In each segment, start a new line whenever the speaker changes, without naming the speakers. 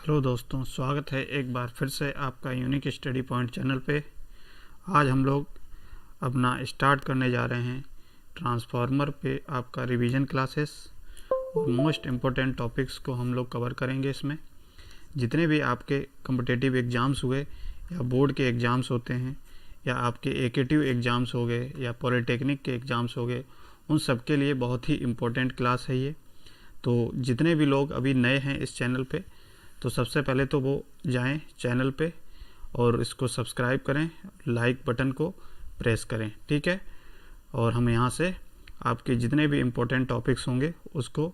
Hello दोस्तों, स्वागत है एक बार फिर से आपका यूनिक स्टडी पॉइंट चैनल पे। आज हम लोग अपना स्टार्ट करने जा रहे हैं ट्रांसफार्मर पे आपका रिवीजन क्लासेस और मोस्ट इम्पोर्टेंट टॉपिक्स को हम लोग कवर करेंगे। इसमें जितने भी आपके कॉम्पिटिटिव एग्ज़ाम्स हुए या बोर्ड के एग्ज़ाम्स होते हैं या आपके एकेटिव एग्ज़ाम्स हो गए या पॉलिटेक्निक के एग्ज़ाम्स हो गए, उन सब के लिए बहुत ही इम्पोर्टेंट क्लास है ये। तो जितने भी लोग अभी नए हैं इस चैनल पे, तो सबसे पहले तो वो जाएं चैनल पे और इसको सब्सक्राइब करें, लाइक बटन को प्रेस करें, ठीक है। और हम यहाँ से आपके जितने भी इम्पोर्टेंट टॉपिक्स होंगे उसको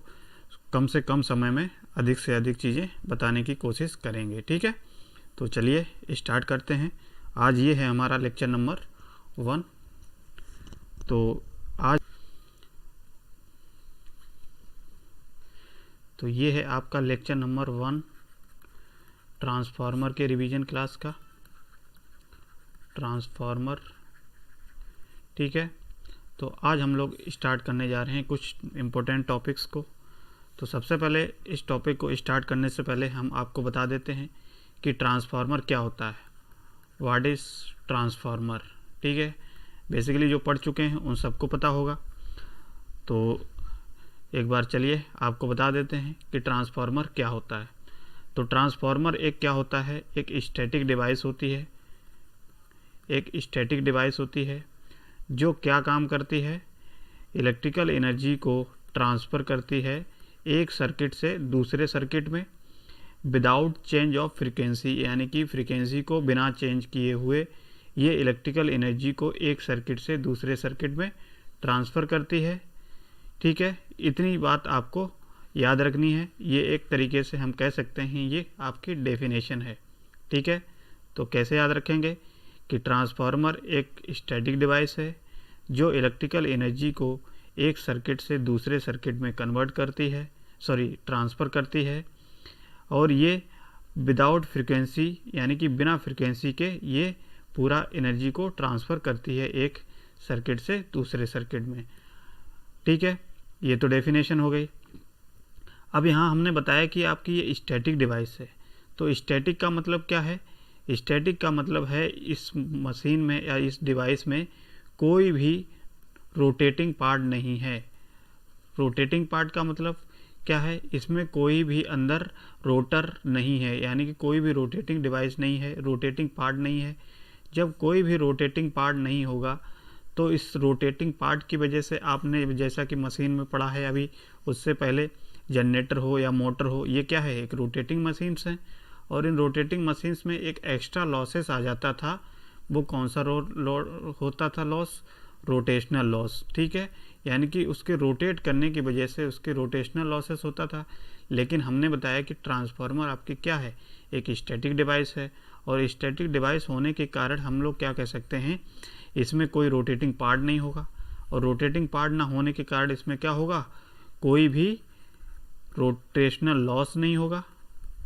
कम से कम समय में अधिक से अधिक चीज़ें बताने की कोशिश करेंगे, ठीक है। तो चलिए स्टार्ट करते हैं। आज ये है हमारा लेक्चर नंबर 1। तो ये है आपका लेक्चर नंबर 1 ट्रांसफार्मर के रिवीजन क्लास का, ट्रांसफार्मर, ठीक है। तो आज हम लोग स्टार्ट करने जा रहे हैं कुछ इम्पोर्टेंट टॉपिक्स को। तो सबसे पहले इस टॉपिक को स्टार्ट करने से पहले हम आपको बता देते हैं कि ट्रांसफार्मर क्या होता है, व्हाट इज़ ट्रांसफार्मर, ठीक है। बेसिकली जो पढ़ चुके हैं उन सबको पता होगा। तो एक बार चलिए आपको बता देते हैं कि ट्रांसफार्मर क्या होता है। तो ट्रांसफार्मर एक क्या होता है, एक स्टैटिक डिवाइस होती है। एक स्टैटिक डिवाइस होती है जो क्या काम करती है, इलेक्ट्रिकल एनर्जी को ट्रांसफ़र करती है एक सर्किट से दूसरे सर्किट में विदाउट चेंज ऑफ फ्रीक्वेंसी, यानी कि फ्रीक्वेंसी को बिना चेंज किए हुए ये इलेक्ट्रिकल एनर्जी को एक सर्किट से दूसरे सर्किट में ट्रांसफ़र करती है, ठीक है। इतनी बात आपको याद रखनी है। ये एक तरीके से हम कह सकते हैं ये आपकी डेफिनेशन है, ठीक है। तो कैसे याद रखेंगे कि ट्रांसफार्मर एक स्टैटिक डिवाइस है जो इलेक्ट्रिकल एनर्जी को एक सर्किट से दूसरे सर्किट में कन्वर्ट करती है, ट्रांसफ़र करती है, और ये विदाउट फ्रीक्वेंसी यानी कि बिना फ्रीक्वेंसी के ये पूरा एनर्जी को ट्रांसफ़र करती है एक सर्किट से दूसरे सर्किट में, ठीक है। ये तो डेफिनेशन हो गई। अब यहाँ हमने बताया कि आपकी ये स्टैटिक डिवाइस है। तो स्टैटिक का मतलब क्या है? स्टैटिक का मतलब है इस मशीन में या इस डिवाइस में कोई भी रोटेटिंग पार्ट नहीं है। रोटेटिंग पार्ट का मतलब क्या है? इसमें कोई भी अंदर रोटर नहीं है, यानी कि कोई भी रोटेटिंग डिवाइस नहीं है, रोटेटिंग पार्ट नहीं है। जब कोई भी रोटेटिंग पार्ट नहीं होगा तो इस रोटेटिंग पार्ट की वजह से आपने जैसा कि मशीन में पढ़ा है अभी, उससे पहले जनरेटर हो या मोटर हो, ये क्या है, एक रोटेटिंग मशीन्स हैं। और इन रोटेटिंग मशीन्स में एक एक्स्ट्रा लॉसेस आ जाता था। वो कौन सा होता था लॉस? रोटेशनल लॉस, ठीक है। यानी कि उसके रोटेट करने की वजह से उसके रोटेशनल लॉसेस होता था। लेकिन हमने बताया कि ट्रांसफार्मर आपकी क्या है, एक स्टैटिक डिवाइस है। और स्टैटिक डिवाइस होने के कारण हम लोग क्या कह सकते हैं, इसमें कोई रोटेटिंग पार्ट नहीं होगा। और रोटेटिंग पार्ट ना होने के कारण इसमें क्या होगा, कोई भी रोटेशनल लॉस नहीं होगा।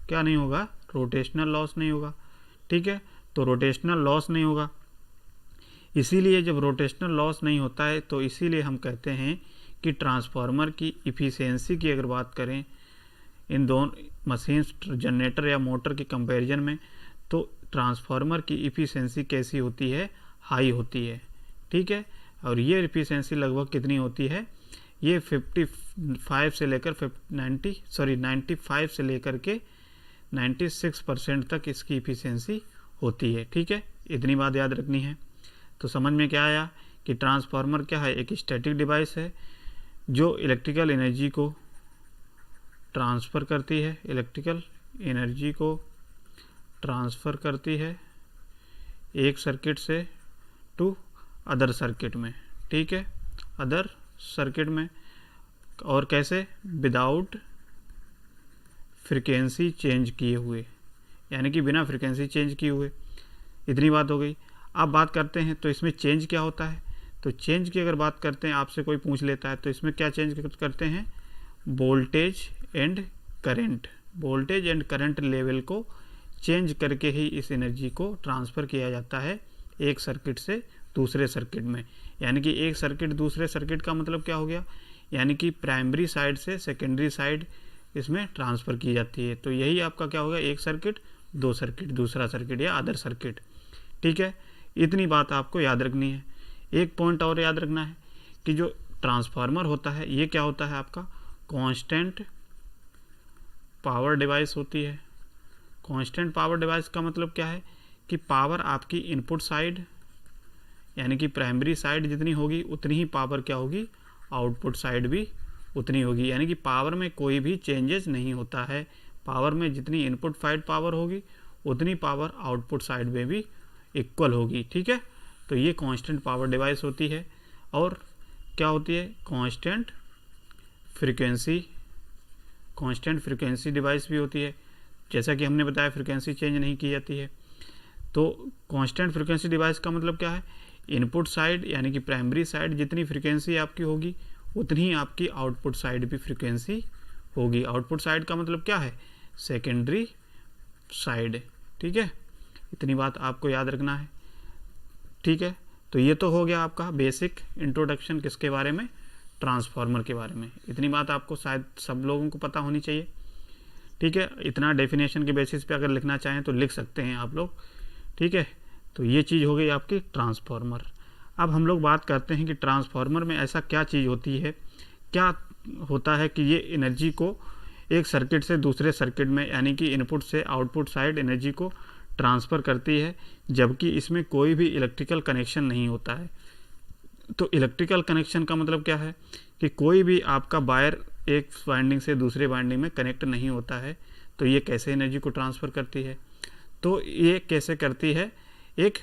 क्या नहीं होगा? रोटेशनल लॉस नहीं होगा, ठीक है। तो रोटेशनल लॉस नहीं होगा, इसीलिए जब रोटेशनल लॉस नहीं होता है तो इसीलिए हम कहते हैं कि ट्रांसफार्मर की इफ़िशियंसी की अगर बात करें इन दोनों मशीन्स, जनरेटर या मोटर के कंपैरिजन में, तो ट्रांसफार्मर की इफ़िशियंसी कैसी होती है? हाई होती है, ठीक है। और ये इफ़िशियंसी लगभग कितनी होती है? ये 95 से लेकर 95 से लेकर के 96% तक इसकी इफ़िशियंसी होती है, ठीक है। इतनी बात याद रखनी है। तो समझ में क्या आया कि ट्रांसफार्मर क्या है, एक स्टैटिक डिवाइस है जो इलेक्ट्रिकल एनर्जी को ट्रांसफ़र करती है, इलेक्ट्रिकल एनर्जी को ट्रांसफ़र करती है एक सर्किट से टू अदर सर्किट में, ठीक है, अदर सर्किट में। और कैसे? विदाउट फ्रीक्वेंसी चेंज किए हुए, यानी कि बिना फ्रीक्वेंसी चेंज किए हुए। इतनी बात हो गई। अब बात करते हैं तो इसमें चेंज क्या होता है। तो चेंज की अगर बात करते हैं, आपसे कोई पूछ लेता है तो इसमें क्या चेंज करते हैं? Voltage and current, voltage and current level को चेंज करके ही इस एनर्जी को ट्रांसफ़र किया जाता है एक सर्किट से दूसरे सर्किट में। यानी कि एक सर्किट दूसरे सर्किट का मतलब क्या हो गया, यानी कि प्राइमरी साइड से सेकेंडरी साइड इसमें ट्रांसफ़र की जाती है। तो यही आपका क्या होगा, एक सर्किट, दो सर्किट, दूसरा सर्किट या अदर सर्किट। ठीक है, इतनी बात आपको याद रखनी है। एक पॉइंट और याद रखना है कि जो ट्रांसफार्मर होता है ये क्या होता है, आपका कांस्टेंट पावर डिवाइस होती है। कांस्टेंट पावर डिवाइस का मतलब क्या है कि पावर आपकी इनपुट साइड यानी कि प्राइमरी साइड जितनी होगी उतनी ही पावर क्या होगी, आउटपुट साइड भी उतनी होगी। यानी कि पावर में कोई भी चेंजेस नहीं होता है। पावर में जितनी इनपुट साइड पावर होगी उतनी पावर आउटपुट साइड में भी इक्वल होगी। ठीक है, तो ये कांस्टेंट पावर डिवाइस होती है। और क्या होती है, कांस्टेंट फ्रीक्वेंसी डिवाइस भी होती है। जैसा कि हमने बताया फ्रीक्वेंसी चेंज नहीं की जाती है। तो कांस्टेंट फ्रीक्वेंसी डिवाइस का मतलब क्या है, इनपुट साइड यानी कि प्राइमरी साइड जितनी फ्रीक्वेंसी आपकी होगी उतनी ही आपकी आउटपुट साइड भी फ्रीक्वेंसी होगी। आउटपुट साइड का मतलब क्या है, सेकेंडरी साइड। ठीक है, इतनी बात आपको याद रखना है। ठीक है, तो ये तो हो गया आपका बेसिक इंट्रोडक्शन किसके बारे में, ट्रांसफार्मर के बारे में। इतनी बात आपको शायद सब लोगों को पता होनी चाहिए। ठीक है, इतना डेफिनेशन के बेसिस पे अगर लिखना चाहें तो लिख सकते हैं आप लोग। ठीक है, तो ये चीज़ हो गई आपकी ट्रांसफार्मर। अब हम लोग बात करते हैं कि ट्रांसफार्मर में ऐसा क्या चीज़ होती है, क्या होता है कि ये एनर्जी को एक सर्किट से दूसरे सर्किट में यानी कि इनपुट से आउटपुट साइड एनर्जी को ट्रांसफ़र करती है, जबकि इसमें कोई भी इलेक्ट्रिकल कनेक्शन नहीं होता है। तो इलेक्ट्रिकल कनेक्शन का मतलब क्या है कि कोई भी आपका वायर एक वाइंडिंग से दूसरे वाइंडिंग में कनेक्ट नहीं होता है। तो ये कैसे एनर्जी को ट्रांसफ़र करती है, तो ये कैसे करती है, एक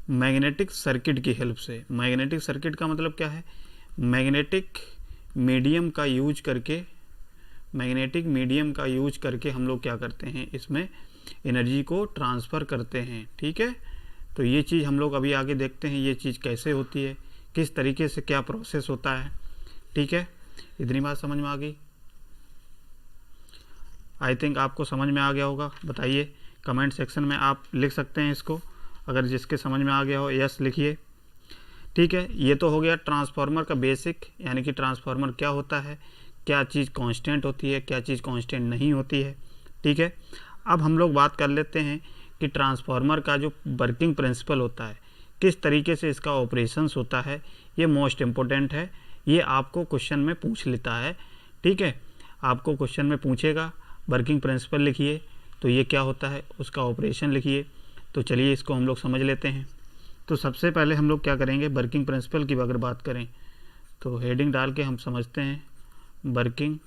मैग्नेटिक सर्किट की हेल्प से। मैग्नेटिक सर्किट का मतलब क्या है, मैग्नेटिक मीडियम का यूज करके हम लोग क्या करते हैं, इसमें एनर्जी को ट्रांसफ़र करते हैं। ठीक है, तो ये चीज़ हम लोग अभी आगे देखते हैं, ये चीज़ कैसे होती है, किस तरीके से क्या प्रोसेस होता है। ठीक है, इतनी बात समझ में आ गई। आई थिंक आपको समझ में आ गया होगा। बताइए, कमेंट सेक्शन में आप लिख सकते हैं इसको, अगर जिसके समझ में आ गया हो यस लिखिए। ठीक है, ये तो हो गया ट्रांसफार्मर का बेसिक, यानी कि ट्रांसफार्मर क्या होता है, क्या चीज़ कांस्टेंट होती है, क्या चीज़ कांस्टेंट नहीं होती है। ठीक है, अब हम लोग बात कर लेते हैं कि ट्रांसफार्मर का जो वर्किंग प्रिंसिपल होता है, किस तरीके से इसका ऑपरेशंस होता है, ये मोस्ट इम्पोर्टेंट है। ये आपको क्वेश्चन में पूछ लेता है। ठीक है, आपको क्वेश्चन में पूछेगा, वर्किंग प्रिंसिपल लिखिए, तो ये क्या होता है, उसका ऑपरेशन लिखिए। तो चलिए इसको हम लोग समझ लेते हैं। तो सबसे पहले हम लोग क्या करेंगे, वर्किंग प्रिंसिपल की अगर बात करें तो हेडिंग डाल के हम समझते हैं, वर्किंग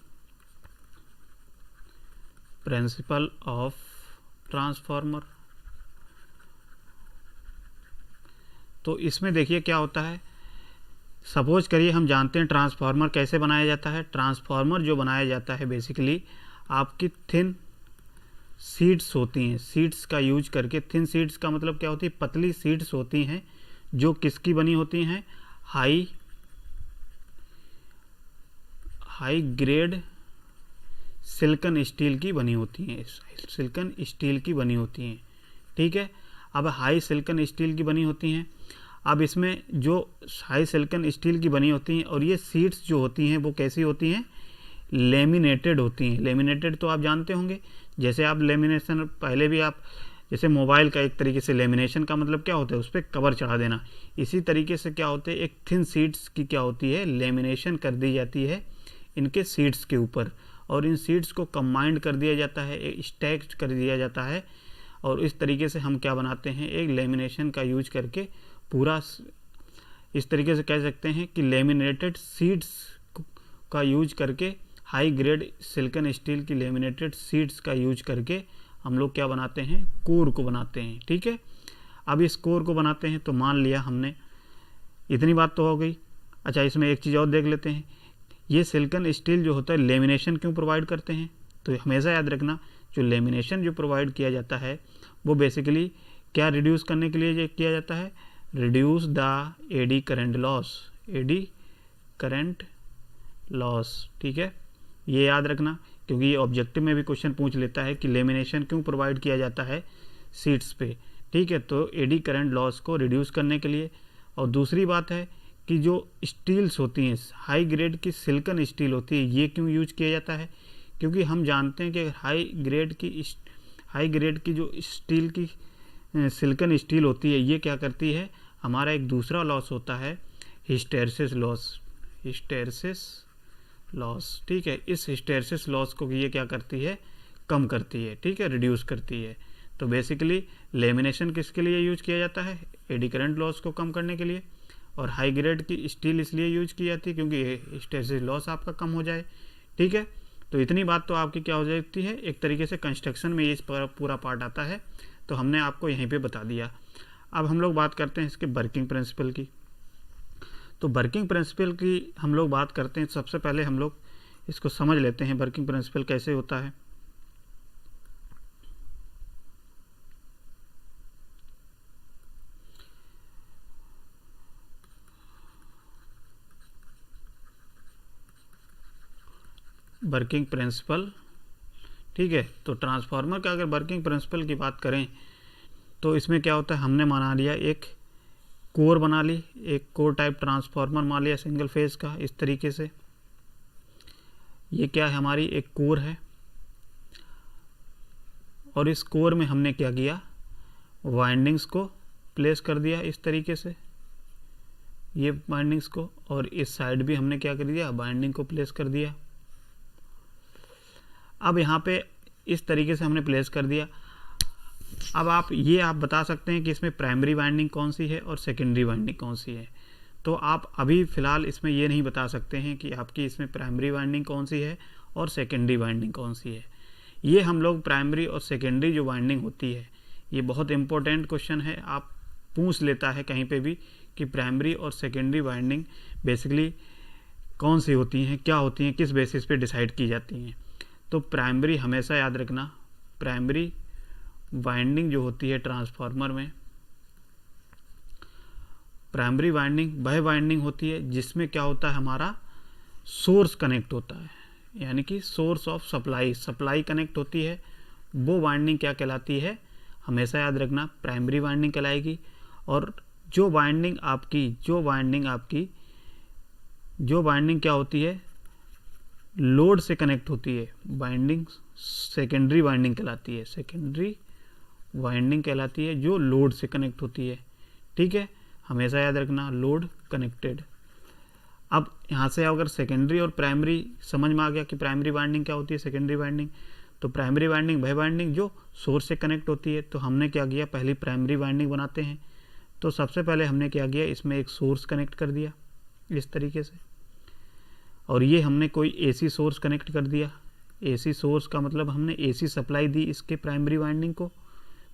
प्रिंसिपल ऑफ ट्रांसफार्मर। तो इसमें देखिए क्या होता है, सपोज करिए हम जानते हैं ट्रांसफार्मर कैसे बनाया जाता है। ट्रांसफार्मर जो बनाया जाता है बेसिकली आपकी थिन सीड्स होती हैं, सीड्स का यूज करके। थिन सीड्स का मतलब क्या होती है, पतली सीड्स होती हैं जो किसकी बनी होती हैं, हाई ग्रेड सिलिकॉन स्टील की बनी होती हैं, सिलिकॉन स्टील की बनी होती हैं। ठीक है, अब हाई सिलिकॉन स्टील की बनी होती हैं। अब इसमें जो हाई सिलिकॉन स्टील की बनी होती हैं और ये सीड्स जो होती हैं वो कैसी होती हैं, लेमिनेटेड होती हैं। लेमिनेटेड तो आप जानते होंगे, जैसे आप लेमिनेशन पहले भी आप, जैसे मोबाइल का एक तरीके से लेमिनेशन का मतलब क्या होता है, उस पर कवर चढ़ा देना। इसी तरीके से क्या होते हैं, एक थिन सीड्स की क्या होती है, लेमिनेशन कर दी जाती है इनके सीड्स के ऊपर, और इन सीड्स को कंबाइंड कर दिया जाता है, स्टैक कर दिया जाता है। और इस तरीके से हम क्या बनाते हैं, एक लेमिनेशन का यूज करके पूरा, इस तरीके से कह सकते हैं कि लेमिनेटेड सीड्स का यूज करके, हाई ग्रेड सिलिकॉन स्टील की लेमिनेटेड सीड्स का यूज करके हम लोग क्या बनाते हैं, कोर को बनाते हैं। ठीक है, अब इस कोर को बनाते हैं तो मान लिया हमने, इतनी बात तो हो गई। अच्छा, इसमें एक चीज़ और देख लेते हैं, ये सिलिकॉन स्टील जो होता है लेमिनेशन क्यों प्रोवाइड करते हैं, तो हमेशा याद रखना जो लेमिनेशन जो प्रोवाइड किया जाता है वो बेसिकली क्या रिड्यूस करने के लिए किया जाता है, reduce the eddy current loss. ठीक है, ये याद रखना, क्योंकि ये ऑब्जेक्टिव में भी क्वेश्चन पूछ लेता है कि लेमिनेशन क्यों प्रोवाइड किया जाता है सीट्स पे। ठीक है, तो एडी करंट लॉस को रिड्यूस करने के लिए। और दूसरी बात है कि जो स्टील्स होती हैं, हाई ग्रेड की सिलिकॉन स्टील होती है, ये क्यों यूज किया जाता है? क्योंकि हम जानते हैं कि हाई ग्रेड की जो स्टील की सिलिकॉन स्टील होती है, ये क्या करती है, हमारा एक दूसरा लॉस होता है हिस्टैरिसीस लॉस। ठीक है, इस हिस्टैरिसीस लॉस को ये क्या करती है, कम करती है। ठीक है, रिड्यूस करती है। तो बेसिकली लेमिनेशन किसके लिए यूज किया जाता है? एडी करंट लॉस को कम करने के लिए। और हाई ग्रेड की स्टील इसलिए यूज की जाती है क्योंकि हिस्टैरिसीस लॉस आपका कम हो जाए। ठीक है, तो इतनी बात तो आपकी क्या हो जाती है, एक तरीके से कंस्ट्रक्शन में ये पूरा पार्ट आता है, तो हमने आपको यहीं पे बता दिया। अब हम लोग बात करते हैं इसके वर्किंग प्रिंसिपल की। तो वर्किंग प्रिंसिपल की हम लोग बात करते हैं, सबसे पहले हम लोग इसको समझ लेते हैं वर्किंग प्रिंसिपल कैसे होता है। वर्किंग प्रिंसिपल, ठीक है, तो ट्रांसफार्मर का अगर वर्किंग प्रिंसिपल की बात करें तो इसमें क्या होता है, हमने बना लिया एक कोर बना ली, एक कोर टाइप ट्रांसफार्मर मान लिया सिंगल फेज का, इस तरीके से। ये क्या है, हमारी एक कोर है, और इस कोर में हमने क्या किया, वाइंडिंग्स को प्लेस कर दिया इस तरीके से, ये वाइंडिंग्स को, और इस साइड भी हमने क्या कर दिया, वाइंडिंग को प्लेस कर दिया। अब यहाँ पे इस तरीके से हमने प्लेस कर दिया। अब आप बता सकते हैं कि इसमें प्राइमरी वाइंडिंग कौन सी है और सेकेंडरी वाइंडिंग कौन सी है। तो आप अभी फ़िलहाल इसमें ये नहीं बता सकते हैं कि आपकी इसमें प्राइमरी वाइंडिंग कौन सी है और सेकेंडरी वाइंडिंग कौन सी है। ये हम लोग प्राइमरी और सेकेंडरी जो वाइंडिंग होती है, ये बहुत इंपॉर्टेंट क्वेश्चन है, आप पूछ लेता है कहीं पे भी कि प्राइमरी और सेकेंडरी वाइंडिंग बेसिकली कौन सी होती हैं, क्या होती हैं, किस बेसिस पे डिसाइड की जाती हैं। तो प्राइमरी हमेशा याद रखना, प्राइमरी वाइंडिंग जो होती है ट्रांसफार्मर में, प्राइमरी वाइंडिंग वह वाइंडिंग होती है जिसमें क्या होता है, हमारा सोर्स कनेक्ट होता है, यानी कि सोर्स ऑफ सप्लाई कनेक्ट होती है। वो वाइंडिंग क्या कहलाती है, हमेशा याद रखना प्राइमरी वाइंडिंग कहलाएगी। और जो वाइंडिंग क्या होती है, लोड से कनेक्ट होती है, वाइंडिंग सेकेंडरी वाइंडिंग कहलाती है, सेकेंडरी वाइंडिंग कहलाती है जो लोड से कनेक्ट होती है। ठीक है, हमेशा याद रखना लोड कनेक्टेड। अब यहाँ से अगर सेकेंडरी और प्राइमरी समझ में आ गया कि प्राइमरी वाइंडिंग क्या होती है, सेकेंडरी वाइंडिंग, तो प्राइमरी वाइंडिंग वह वाइंडिंग जो सोर्स से कनेक्ट होती है। तो हमने क्या किया, पहली प्राइमरी वाइंडिंग बनाते हैं। तो सबसे पहले हमने क्या किया, इसमें एक सोर्स कनेक्ट कर दिया इस तरीके से, और ये हमने कोई एसी सोर्स कनेक्ट कर दिया। एसी सोर्स का मतलब हमने एसी सप्लाई दी इसके प्राइमरी वाइंडिंग को,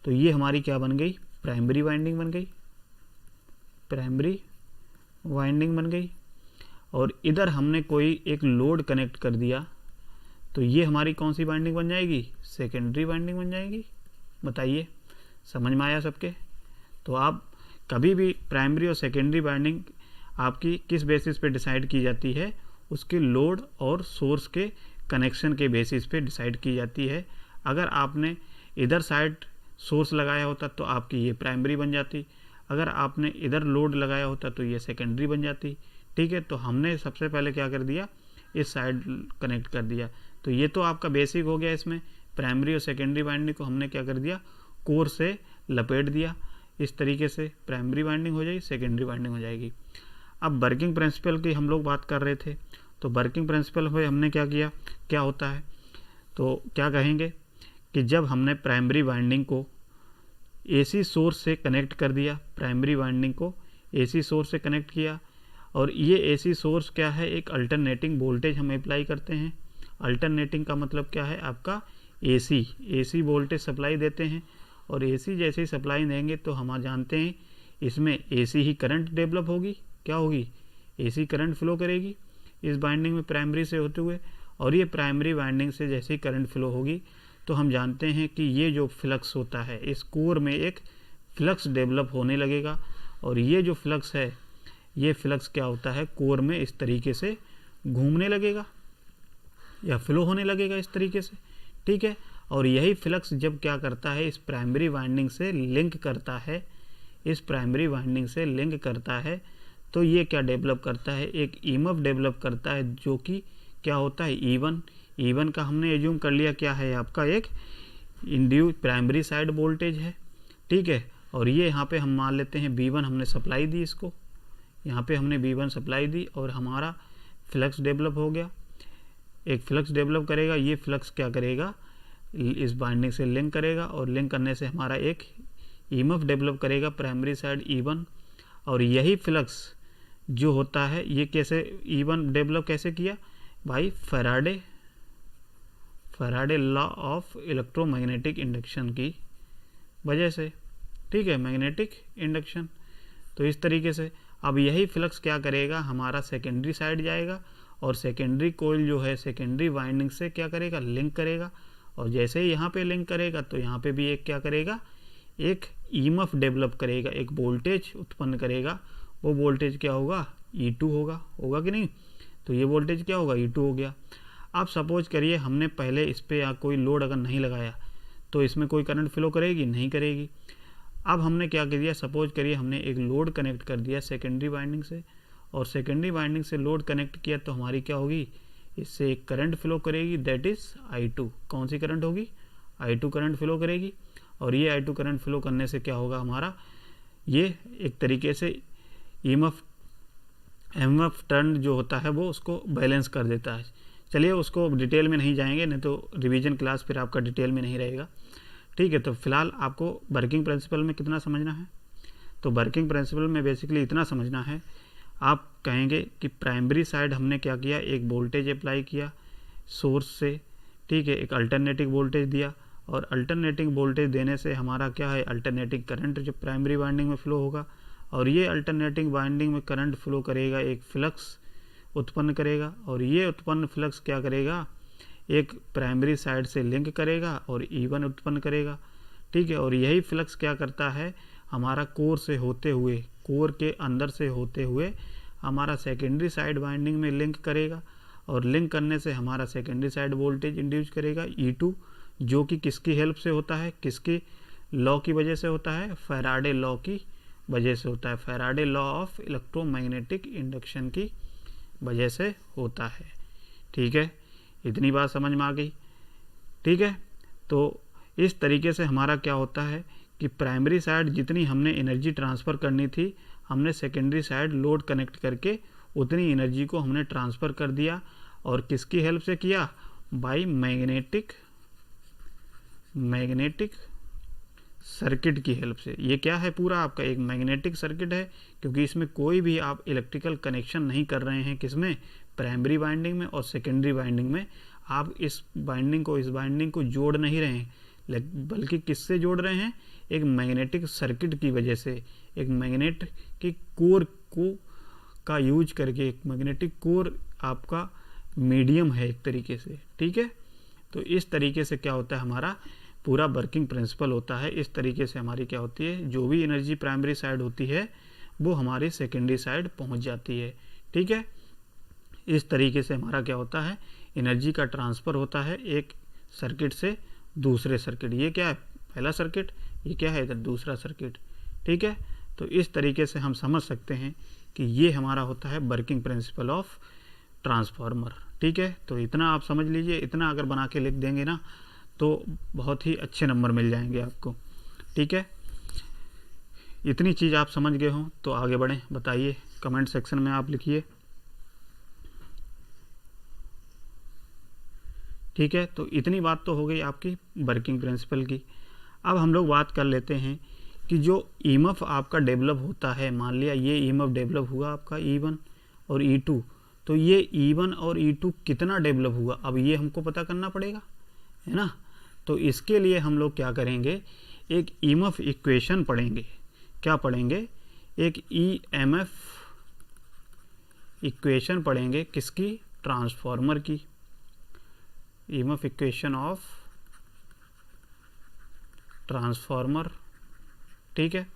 तो ये हमारी क्या बन गई, प्राइमरी वाइंडिंग बन गई, प्राइमरी वाइंडिंग बन गई। और इधर हमने कोई एक लोड कनेक्ट कर दिया, तो ये हमारी कौन सी वाइंडिंग बन जाएगी, सेकेंडरी वाइंडिंग बन जाएगी। बताइए, समझ में आया सबके? तो आप कभी भी प्राइमरी और सेकेंडरी वाइंडिंग आपकी किस बेसिस पे डिसाइड की जाती है, उसके लोड और सोर्स के कनेक्शन के बेसिस पे डिसाइड की जाती है। अगर आपने इधर साइड सोर्स लगाया होता तो आपकी ये प्राइमरी बन जाती, अगर आपने इधर लोड लगाया होता तो ये सेकेंडरी बन जाती। ठीक है, तो हमने सबसे पहले क्या कर दिया, इस साइड कनेक्ट कर दिया। तो ये तो आपका बेसिक हो गया। इसमें प्राइमरी और सेकेंडरी वाइंडिंग को हमने क्या कर दिया, कोर से लपेट दिया। इस तरीके से प्राइमरी वाइंडिंग हो जाएगी, सेकेंडरी वाइंडिंग हो जाएगी। अब वर्किंग प्रिंसिपल की हम लोग बात कर रहे थे, तो वर्किंग प्रिंसिपल में हमने क्या किया, क्या होता है, तो क्या कहेंगे कि जब हमने प्राइमरी वाइंडिंग को एसी सोर्स से कनेक्ट कर दिया, प्राइमरी वाइंडिंग को एसी सोर्स से कनेक्ट किया, और ये एसी सोर्स क्या है, एक अल्टरनेटिंग वोल्टेज हम अप्लाई करते हैं। अल्टरनेटिंग का मतलब क्या है, आपका एसी वोल्टेज सप्लाई देते हैं, और एसी जैसे ही सप्लाई देंगे तो हम जानते हैं इसमें एसी ही करंट डेवलप होगी, क्या होगी, एसी करंट फ्लो करेगी इस वाइंडिंग में प्राइमरी से होते हुए, और ये प्राइमरी वाइंडिंग से जैसे ही करंट फ्लो होगी तो हम जानते हैं कि ये जो फ्लक्स होता है, इस कोर में एक फ्लक्स डेवलप होने लगेगा, और ये जो फ्लक्स है, ये फ्लक्स क्या होता है, कोर में इस तरीके से घूमने लगेगा या फ्लो होने लगेगा इस तरीके से। ठीक है, और यही फ्लक्स जब क्या करता है, इस प्राइमरी वाइंडिंग से लिंक करता है, इस प्राइमरी वाइंडिंग से लिंक करता है, तो ये क्या डेवलप करता है, एक ईएमएफ डेवलप करता है जो कि क्या होता है E1 का हमने एज्यूम कर लिया क्या है आपका एक इंड्यूस प्राइमरी साइड वोल्टेज है, ठीक है। और ये यहाँ पे हम मान लेते हैं V1 हमने सप्लाई दी, इसको यहाँ पे हमने V1 सप्लाई दी और हमारा फ्लक्स डेवलप हो गया, एक फ्लक्स डेवलप करेगा। ये फ्लक्स क्या करेगा, इस बाइंडिंग से लिंक करेगा और लिंक करने से हमारा एक ईएमएफ डेवलप करेगा प्राइमरी साइड E1। और यही फ्लक्स जो होता है ये कैसे E1 डेवलप कैसे किया भाई, Faraday law of electromagnetic induction की वजह से, ठीक है, मैग्नेटिक इंडक्शन। तो इस तरीके से अब यही फ्लक्स क्या करेगा, हमारा सेकेंडरी साइड जाएगा और सेकेंडरी कोइल जो है सेकेंडरी वाइंडिंग से क्या करेगा, लिंक करेगा। और जैसे ही यहाँ पे लिंक करेगा तो यहाँ पे भी एक क्या करेगा, एक ईएमएफ डेवलप करेगा, एक वोल्टेज उत्पन्न करेगा। वो वोल्टेज क्या होगा, E2 होगा कि नहीं। तो ये वोल्टेज क्या होगा, E2 हो गया। अब सपोज करिए हमने पहले इस पर या कोई लोड अगर नहीं लगाया तो इसमें कोई करंट फ्लो करेगी, नहीं करेगी। अब हमने क्या कर दिया, सपोज करिए हमने एक लोड कनेक्ट कर दिया सेकेंडरी वाइंडिंग से, और सेकेंडरी वाइंडिंग से लोड कनेक्ट किया तो हमारी क्या होगी, इससे एक करंट फ्लो करेगी, दैट इज़ I2। कौन सी करंट होगी, I2 करंट फ्लो करेगी। और ये I2 करंट फ्लो करने से क्या होगा, हमारा ये एक तरीके से एमएफ टर्न जो होता है वो उसको बैलेंस कर देता है। चलिए उसको डिटेल में नहीं जाएंगे, नहीं तो रिवीजन क्लास फिर आपका डिटेल में नहीं रहेगा, ठीक है। तो फिलहाल आपको वर्किंग प्रिंसिपल में कितना समझना है, तो वर्किंग प्रिंसिपल में बेसिकली इतना समझना है, आप कहेंगे कि प्राइमरी साइड हमने क्या किया, एक वोल्टेज अप्लाई किया सोर्स से, ठीक है, एक अल्टरनेटिंग वोल्टेज दिया और अल्टरनेटिंग वोल्टेज देने से हमारा क्या है, अल्टरनेटिंग करंट जो प्राइमरी वाइंडिंग में फ्लो होगा। और ये अल्टरनेटिंग वाइंडिंग में करंट फ्लो करेगा, एक फ्लक्स उत्पन्न करेगा। और ये उत्पन्न फ्लक्स क्या करेगा, एक प्राइमरी साइड से लिंक करेगा और E1 उत्पन्न करेगा, ठीक है। और यही फ्लक्स क्या करता है, हमारा कोर से होते हुए, कोर के अंदर से होते हुए हमारा सेकेंडरी साइड वाइंडिंग में लिंक करेगा और लिंक करने से हमारा सेकेंडरी साइड वोल्टेज इंड्यूस करेगा E2, जो कि किसकी हेल्प से होता है, किसकी लॉ की वजह से होता है, फैराडे लॉ की वजह से होता है, Faraday law of electromagnetic induction की वजह से होता है, ठीक है। इतनी बात समझ में आ गई, ठीक है। तो इस तरीके से हमारा क्या होता है कि प्राइमरी साइड जितनी हमने एनर्जी ट्रांसफ़र करनी थी, हमने सेकेंडरी साइड लोड कनेक्ट करके उतनी एनर्जी को हमने ट्रांसफ़र कर दिया। और किसकी हेल्प से किया, बाय मैग्नेटिक सर्किट की हेल्प से। ये क्या है, पूरा आपका एक मैग्नेटिक सर्किट है, क्योंकि इसमें कोई भी आप इलेक्ट्रिकल कनेक्शन नहीं कर रहे हैं, किसमें, प्राइमरी वाइंडिंग में और सेकेंडरी वाइंडिंग में। आप इस बाइंडिंग को जोड़ नहीं रहे हैं, बल्कि किससे जोड़ रहे हैं, एक मैग्नेटिक सर्किट की वजह से, एक मैग्नेट की कोर को का यूज करके। एक मैग्नेटिक कोर आपका मीडियम है एक तरीके से, ठीक है। तो इस तरीके से क्या होता है, हमारा पूरा वर्किंग प्रिंसिपल होता है। इस तरीके से हमारी क्या होती है, जो भी एनर्जी प्राइमरी साइड होती है वो हमारी सेकेंडरी साइड पहुंच जाती है, ठीक है। इस तरीके से हमारा क्या होता है, एनर्जी का ट्रांसफ़र होता है एक सर्किट से दूसरे सर्किट। ये क्या है, पहला सर्किट, ये क्या है, इधर दूसरा सर्किट, ठीक है। तो इस तरीके से हम समझ सकते हैं कि ये हमारा होता है वर्किंग प्रिंसिपल ऑफ ट्रांसफार्मर, ठीक है। तो इतना आप समझ लीजिए, इतना अगर बना के लिख देंगे ना तो बहुत ही अच्छे नंबर मिल जाएंगे आपको, ठीक है। इतनी चीज़ आप समझ गए हो तो आगे बढ़ें, बताइए कमेंट सेक्शन में आप लिखिए, ठीक है। तो इतनी बात तो हो गई आपकी वर्किंग प्रिंसिपल की। अब हम लोग बात कर लेते हैं कि जो ईएमएफ आपका डेवलप होता है, मान लिया ये ईएमएफ डेवलप हुआ आपका E1 और E2, तो ये E1 और E2 कितना डेवलप हुआ, अब ये हमको पता करना पड़ेगा, है ना। तो इसके लिए हम लोग क्या करेंगे, एक ईएमएफ इक्वेशन पढ़ेंगे। क्या पढ़ेंगे, एक ईएमएफ इक्वेशन पढ़ेंगे, किसकी, ट्रांसफार्मर की, ईएमएफ इक्वेशन ऑफ ट्रांसफार्मर, ठीक है।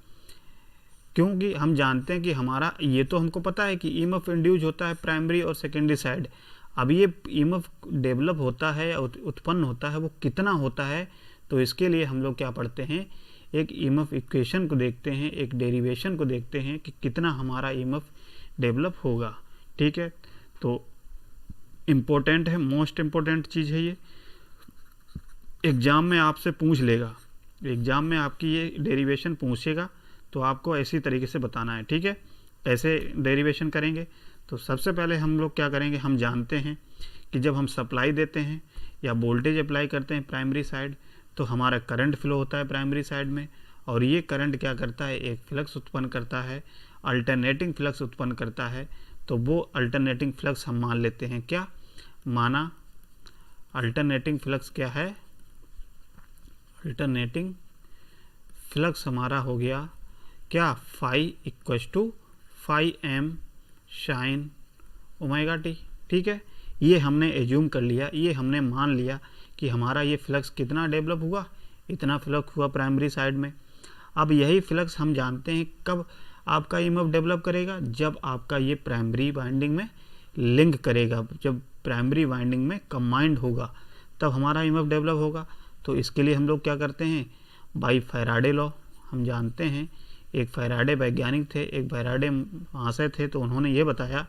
क्योंकि हम जानते हैं कि हमारा ये तो हमको पता है कि ईएमएफ इंड्यूस होता है प्राइमरी और सेकेंडरी साइड। अब ये ईएमएफ डेवलप होता है या उत्पन्न होता है वो कितना होता है, तो इसके लिए हम लोग क्या पढ़ते हैं, एक ईएमएफ इक्वेशन को देखते हैं, एक डेरिवेशन को देखते हैं कि कितना हमारा ईएमएफ डेवलप होगा। ठीक है, तो इम्पोर्टेंट है, मोस्ट इम्पोर्टेंट चीज़ है ये। एग्ज़ाम में आपसे पूछ लेगा, एग्ज़ाम में आपकी ये डेरिवेशन पूछेगा तो आपको ऐसी तरीके से बताना है। ठीक है, कैसे डेरिवेशन करेंगे? तो सबसे पहले हम लोग क्या करेंगे, हम जानते हैं कि जब हम सप्लाई देते हैं या वोल्टेज अप्लाई करते हैं प्राइमरी साइड, तो हमारा करंट फ्लो होता है प्राइमरी साइड में, और ये करंट क्या करता है, एक फ्लक्स उत्पन्न करता है, अल्टरनेटिंग फ्लक्स उत्पन्न करता है। तो वो अल्टरनेटिंग फ्लक्स हम मान लेते हैं, क्या माना, अल्टरनेटिंग फ्लक्स क्या है, अल्टरनेटिंग फ्लक्स हमारा हो गया क्या, phi equals to phi M sine omega T. ठीक है, ये हमने एज्यूम कर लिया, ये हमने मान लिया कि हमारा ये फ्लक्स कितना डेवलप हुआ, इतना फ्लक्स हुआ प्राइमरी साइड में। अब यही फ्लक्स हम जानते हैं कब आपका ईएमएफ डेवलप करेगा, जब आपका ये प्राइमरी वाइंडिंग में लिंक करेगा, जब प्राइमरी वाइंडिंग में कंबाइंड होगा तब हमारा ईएमएफ डेवलप होगा। तो इसके लिए हम लोग क्या करते हैं, बाई फैराडे लॉ हम जानते हैं। एक फैराडे वैज्ञानिक थे, एक फैराडे महाशय थे, तो उन्होंने ये बताया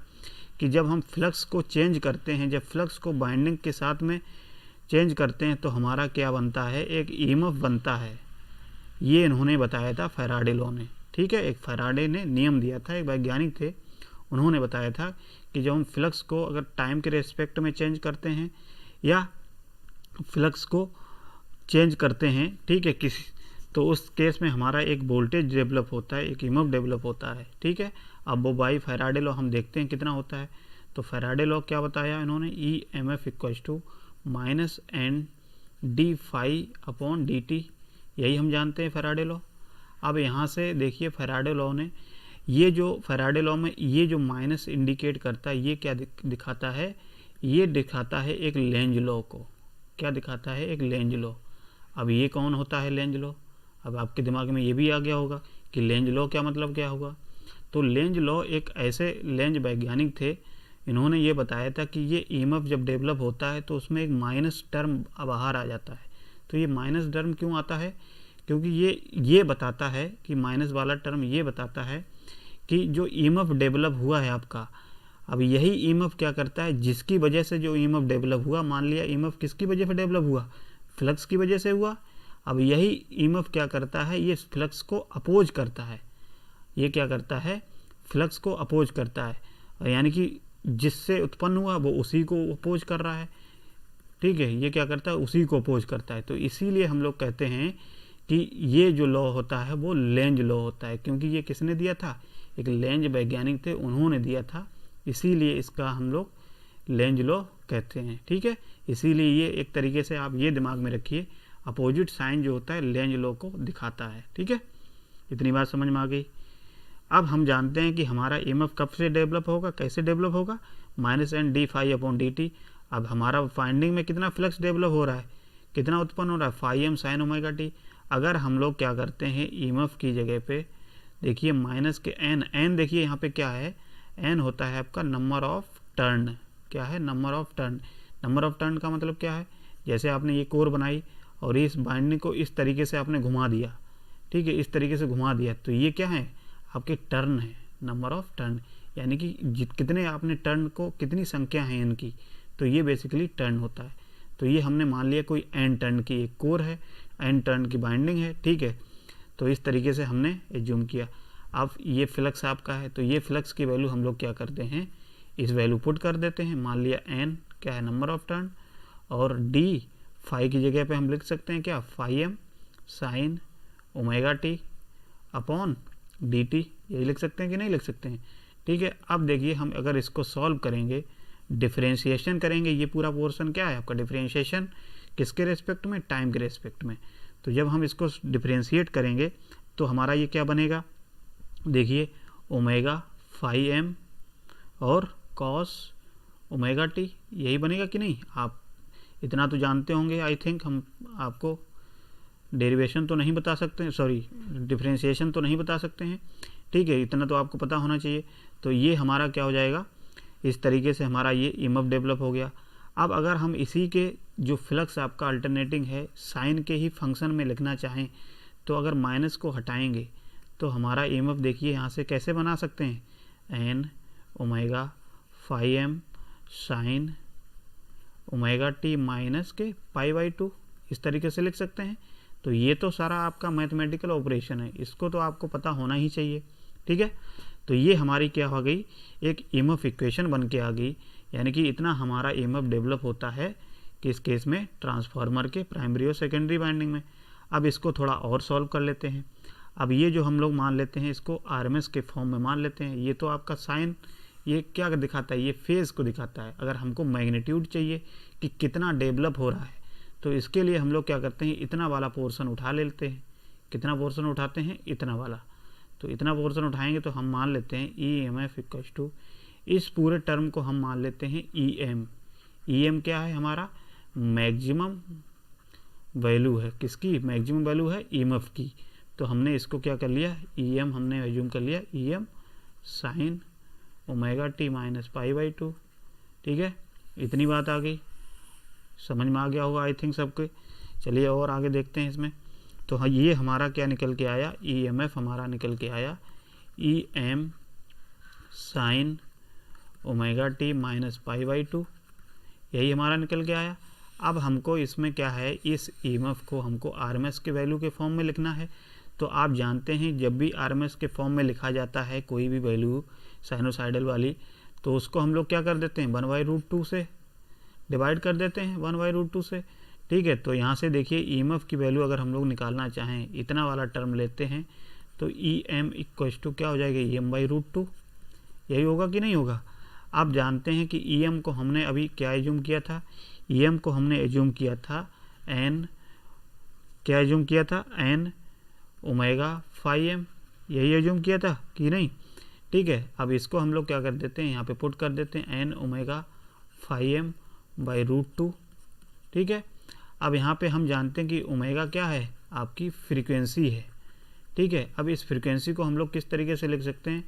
कि जब हम फ्लक्स को चेंज करते हैं, जब फ्लक्स को बाइंडिंग के साथ में चेंज करते हैं तो हमारा क्या बनता है, एक ईएमएफ बनता है। ये इन्होंने बताया था फैराडे लॉ ने। ठीक है, एक फैराडे ने नियम दिया था, एक वैज्ञानिक थे, उन्होंने बताया था कि जब हम फ्लक्स को अगर टाइम के रेस्पेक्ट में चेंज करते हैं या फ्लक्स को चेंज करते हैं, ठीक है, किसी, तो उस केस में हमारा एक वोल्टेज डेवलप होता है, एक ईएमएफ डेवलप होता है। ठीक है, अब वो बाई फैराडे लॉ हम देखते हैं कितना होता है। तो फैराडे लॉ क्या बताया इन्होंने, E M F equals to minus N D phi upon D T, यही हम जानते हैं फैराडे लॉ। अब यहाँ से देखिए फैराडे लॉ ने ये जो फैराडे लॉ में ये जो माइनस इंडिकेट करता है, ये क्या दिखाता है, ये दिखाता है एक लेंज लॉ को। क्या दिखाता है, एक लेंज लॉ। अब ये कौन होता है लेंज लॉ? अब आपके दिमाग में ये भी आ गया होगा कि लेंज लॉ क्या मतलब क्या होगा। तो लेंज लॉ एक ऐसे लेंज वैज्ञानिक थे, इन्होंने ये बताया था कि ये ईएमएफ जब डेवलप होता है तो उसमें एक माइनस टर्म बाहर आ जाता है। तो ये माइनस टर्म क्यों आता है, क्योंकि ये बताता है कि माइनस वाला टर्म ये बताता है कि जो ईएमएफ डेवलप हुआ है आपका, अब यही ईएमएफ क्या करता है, जिसकी वजह से जो ईएमएफ डेवलप हुआ, मान लिया ईएमएफ किसकी वजह से डेवलप हुआ, फ्लक्स की वजह से हुआ। अब यही ईएमएफ क्या करता है, ये फ्लक्स को अपोज करता है, ये क्या करता है, फ्लक्स को अपोज करता है, यानी कि जिससे उत्पन्न हुआ वो उसी को अपोज कर रहा है। ठीक है, ये क्या करता है, उसी को अपोज करता है। तो इसीलिए हम लोग कहते हैं कि ये जो लॉ होता है वो लेंज लॉ होता है, क्योंकि ये किसने दिया था, एक लेंज वैज्ञानिक थे, उन्होंने दिया था, इसीलिए इसका हम लोग लेंज लॉ कहते हैं। ठीक है, इसीलिए ये एक तरीके से आप ये दिमाग में रखिए, अपोजिट साइन जो होता है लेंज लॉ को दिखाता है। ठीक है, इतनी बात समझ में आ गई। अब हम जानते हैं कि हमारा ईएमएफ कब से डेवलप होगा, कैसे डेवलप होगा, minus N D phi upon D T. अब हमारा फाइंडिंग में कितना फ्लक्स डेवलप हो रहा है, कितना उत्पन्न हो रहा है, phi M sine omega T. अगर हम लोग क्या करते हैं, ईएमएफ की जगह पे देखिए माइनस के एन देखिए यहाँ पे क्या है, एन होता है आपका नंबर ऑफ टर्न। क्या है, number of turn. Number of turn का मतलब क्या है, जैसे आपने ये कोर बनाई और इस बाइंडिंग को इस तरीके से आपने घुमा दिया, ठीक है, इस तरीके से घुमा दिया, तो ये क्या है, आपके टर्न है, नंबर ऑफ टर्न, यानी कि कितने आपने टर्न को, कितनी संख्या है इनकी, तो ये बेसिकली टर्न होता है। तो ये हमने मान लिया कोई एन टर्न की एक कोर है, एन टर्न की बाइंडिंग है। ठीक है, तो इस तरीके से हमने एज्यूम किया। अब ये फ्लक्स आपका है, तो ये फ्लक्स की वैल्यू हम लोग क्या करते हैं, इस वैल्यू पुट कर देते हैं। मान लिया एन क्या है, नंबर ऑफ टर्न, और डी फाई की जगह पे हम लिख सकते हैं क्या, phi M sine omega T upon D T, यही लिख सकते हैं कि नहीं लिख सकते हैं। ठीक है, अब देखिए हम अगर इसको सॉल्व करेंगे, डिफरेंशिएशन करेंगे, ये पूरा पोर्शन क्या है आपका, डिफरेंशिएशन किसके रेस्पेक्ट में, टाइम के रेस्पेक्ट में। तो जब हम इसको डिफरेंशिएट करेंगे तो हमारा ये क्या बनेगा, देखिए ओमेगा फाई एम और कॉस ओमेगा टी, यही बनेगा कि नहीं। आप इतना तो जानते होंगे, आई थिंक। हम आपको डेरिवेशन तो नहीं बता सकते, सॉरी डिफरेंशिएशन तो नहीं बता सकते हैं, ठीक है, इतना तो आपको पता होना चाहिए। तो ये हमारा क्या हो जाएगा, इस तरीके से हमारा ये ईएमएफ डेवलप हो गया। अब अगर हम इसी के जो फ्लक्स आपका अल्टरनेटिंग है साइन के ही फंक्शन में लिखना चाहें, तो अगर माइनस को हटाएंगे तो हमारा ईएमएफ देखिए यहाँ से कैसे बना सकते हैं, N omega phi M sine omega T minus के π/2, इस तरीके से लिख सकते हैं। तो ये तो सारा आपका मैथमेटिकल ऑपरेशन है, इसको तो आपको पता होना ही चाहिए, ठीक है। तो ये हमारी क्या हो गई, एक ईएमएफ इक्वेशन बन के आ गई, यानी कि इतना हमारा ईएमएफ डेवलप होता है किस केस में, ट्रांसफार्मर के प्राइमरी और सेकेंडरी वाइंडिंग में। अब इसको थोड़ा और सॉल्व कर लेते हैं। अब ये जो हम लोग मान लेते हैं इसको आरएमएस के फॉर्म में मान लेते हैं। ये तो आपका साइन, ये क्या दिखाता है, ये फेज़ को दिखाता है। अगर हमको मैग्नीट्यूड चाहिए कि कितना डेवलप हो रहा है, तो इसके लिए हम लोग क्या करते हैं, इतना वाला पोर्शन उठा लेते हैं। कितना पोर्शन उठाते हैं, इतना वाला। तो इतना पोर्शन उठाएंगे तो हम मान लेते हैं E M F equal to, इस पूरे टर्म को हम मान लेते हैं ई एम। ई एम क्या है, हमारा मैक्सिमम वैल्यू है, किसकी, मैक्सिमम वैल्यू है ईएमएफ की। तो हमने इसको क्या कर लिया, ई एम हमने एज्यूम कर लिया E M sine omega T minus π/2, ठीक है। इतनी बात आ गई, समझ में आ गया होगा आई थिंक सबके। चलिए और आगे देखते हैं इसमें। तो हाँ, ये हमारा क्या निकल के आया, ईएमएफ हमारा निकल के आया E M sine omega T minus π/2, यही हमारा निकल के आया। अब हमको इसमें क्या है, इस ईएमएफ को हमको आरएमएस के वैल्यू के फॉर्म में लिखना है। तो आप जानते हैं जब भी आरएमएस के फॉर्म में लिखा जाता है कोई भी वैल्यू साइनोसाइडल वाली, तो उसको हम लोग क्या कर देते हैं, 1/√2 से डिवाइड कर देते हैं, 1/√2 से, ठीक है। तो यहाँ से देखिए ईएमएफ की वैल्यू अगर हम लोग निकालना चाहें, इतना वाला टर्म लेते हैं, तो ई एम इक्वल टू क्या हो जाएगा, EM/√2, यही होगा कि नहीं होगा। आप जानते हैं कि ई एम को हमने अभी क्या एज्यूम किया था, ई एम को हमने एज्यूम किया था एन, क्या एज्यूम किया था, एन ओमेगा फाई एम, यही एज्यूम किया था कि नहीं, ठीक है। अब इसको हम लोग क्या कर देते हैं, यहाँ पे पुट कर देते हैं एन ओमेगा फाई एम /√2, ठीक है। अब यहाँ पे हम जानते हैं कि ओमेगा क्या है, आपकी फ्रीक्वेंसी है, ठीक है। अब इस फ्रीक्वेंसी को हम लोग किस तरीके से लिख सकते हैं,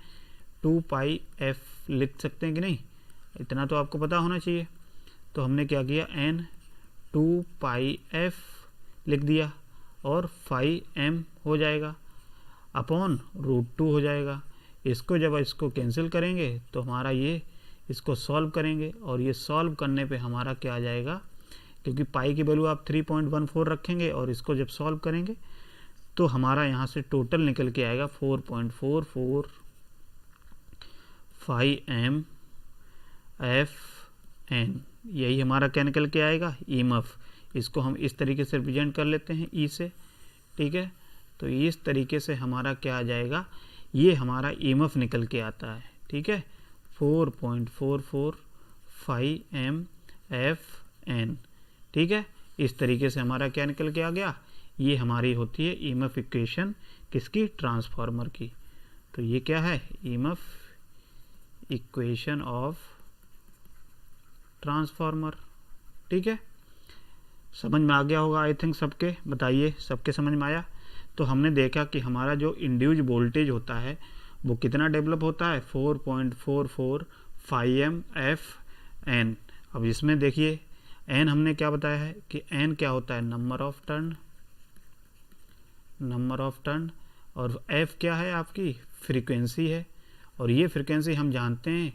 2πf लिख सकते हैं कि नहीं, इतना तो आपको पता होना चाहिए। तो हमने क्या किया, n 2πf लिख दिया और फाई m हो जाएगा अपॉन √2 हो जाएगा। इसको जब इसको कैंसिल करेंगे तो हमारा ये, इसको सॉल्व करेंगे और ये सॉल्व करने पे हमारा क्या आ जाएगा, क्योंकि पाई की वैल्यू आप 3.14 रखेंगे और इसको जब सॉल्व करेंगे तो हमारा यहाँ से टोटल निकल के आएगा 4.44 m f n, यही हमारा क्या निकल के आएगा, ईएमएफ। इसको हम इस तरीके से रिप्रेजेंट कर लेते हैं ई से, ठीक है। तो इस तरीके से हमारा क्या आ जाएगा, ये हमारा ईएमएफ निकल के आता है, ठीक है, 4.44 m f n, ठीक है। इस तरीके से हमारा क्या निकल के आ गया, ये हमारी होती है ईएमएफ इक्वेशन किसकी, ट्रांसफार्मर की। तो ये क्या है, ईएमएफ इक्वेशन ऑफ ट्रांसफार्मर, ठीक है। समझ में आ गया होगा आई थिंक सबके, बताइए सबके समझ में आया। तो हमने देखा कि हमारा जो इंड्यूस्ड वोल्टेज होता है वो कितना डेवलप होता है, 4.44 m f n। अब इसमें देखिए n हमने क्या बताया है कि n क्या होता है, नंबर ऑफ टर्न, और f क्या है, आपकी फ्रीक्वेंसी है। और ये फ्रीक्वेंसी हम जानते हैं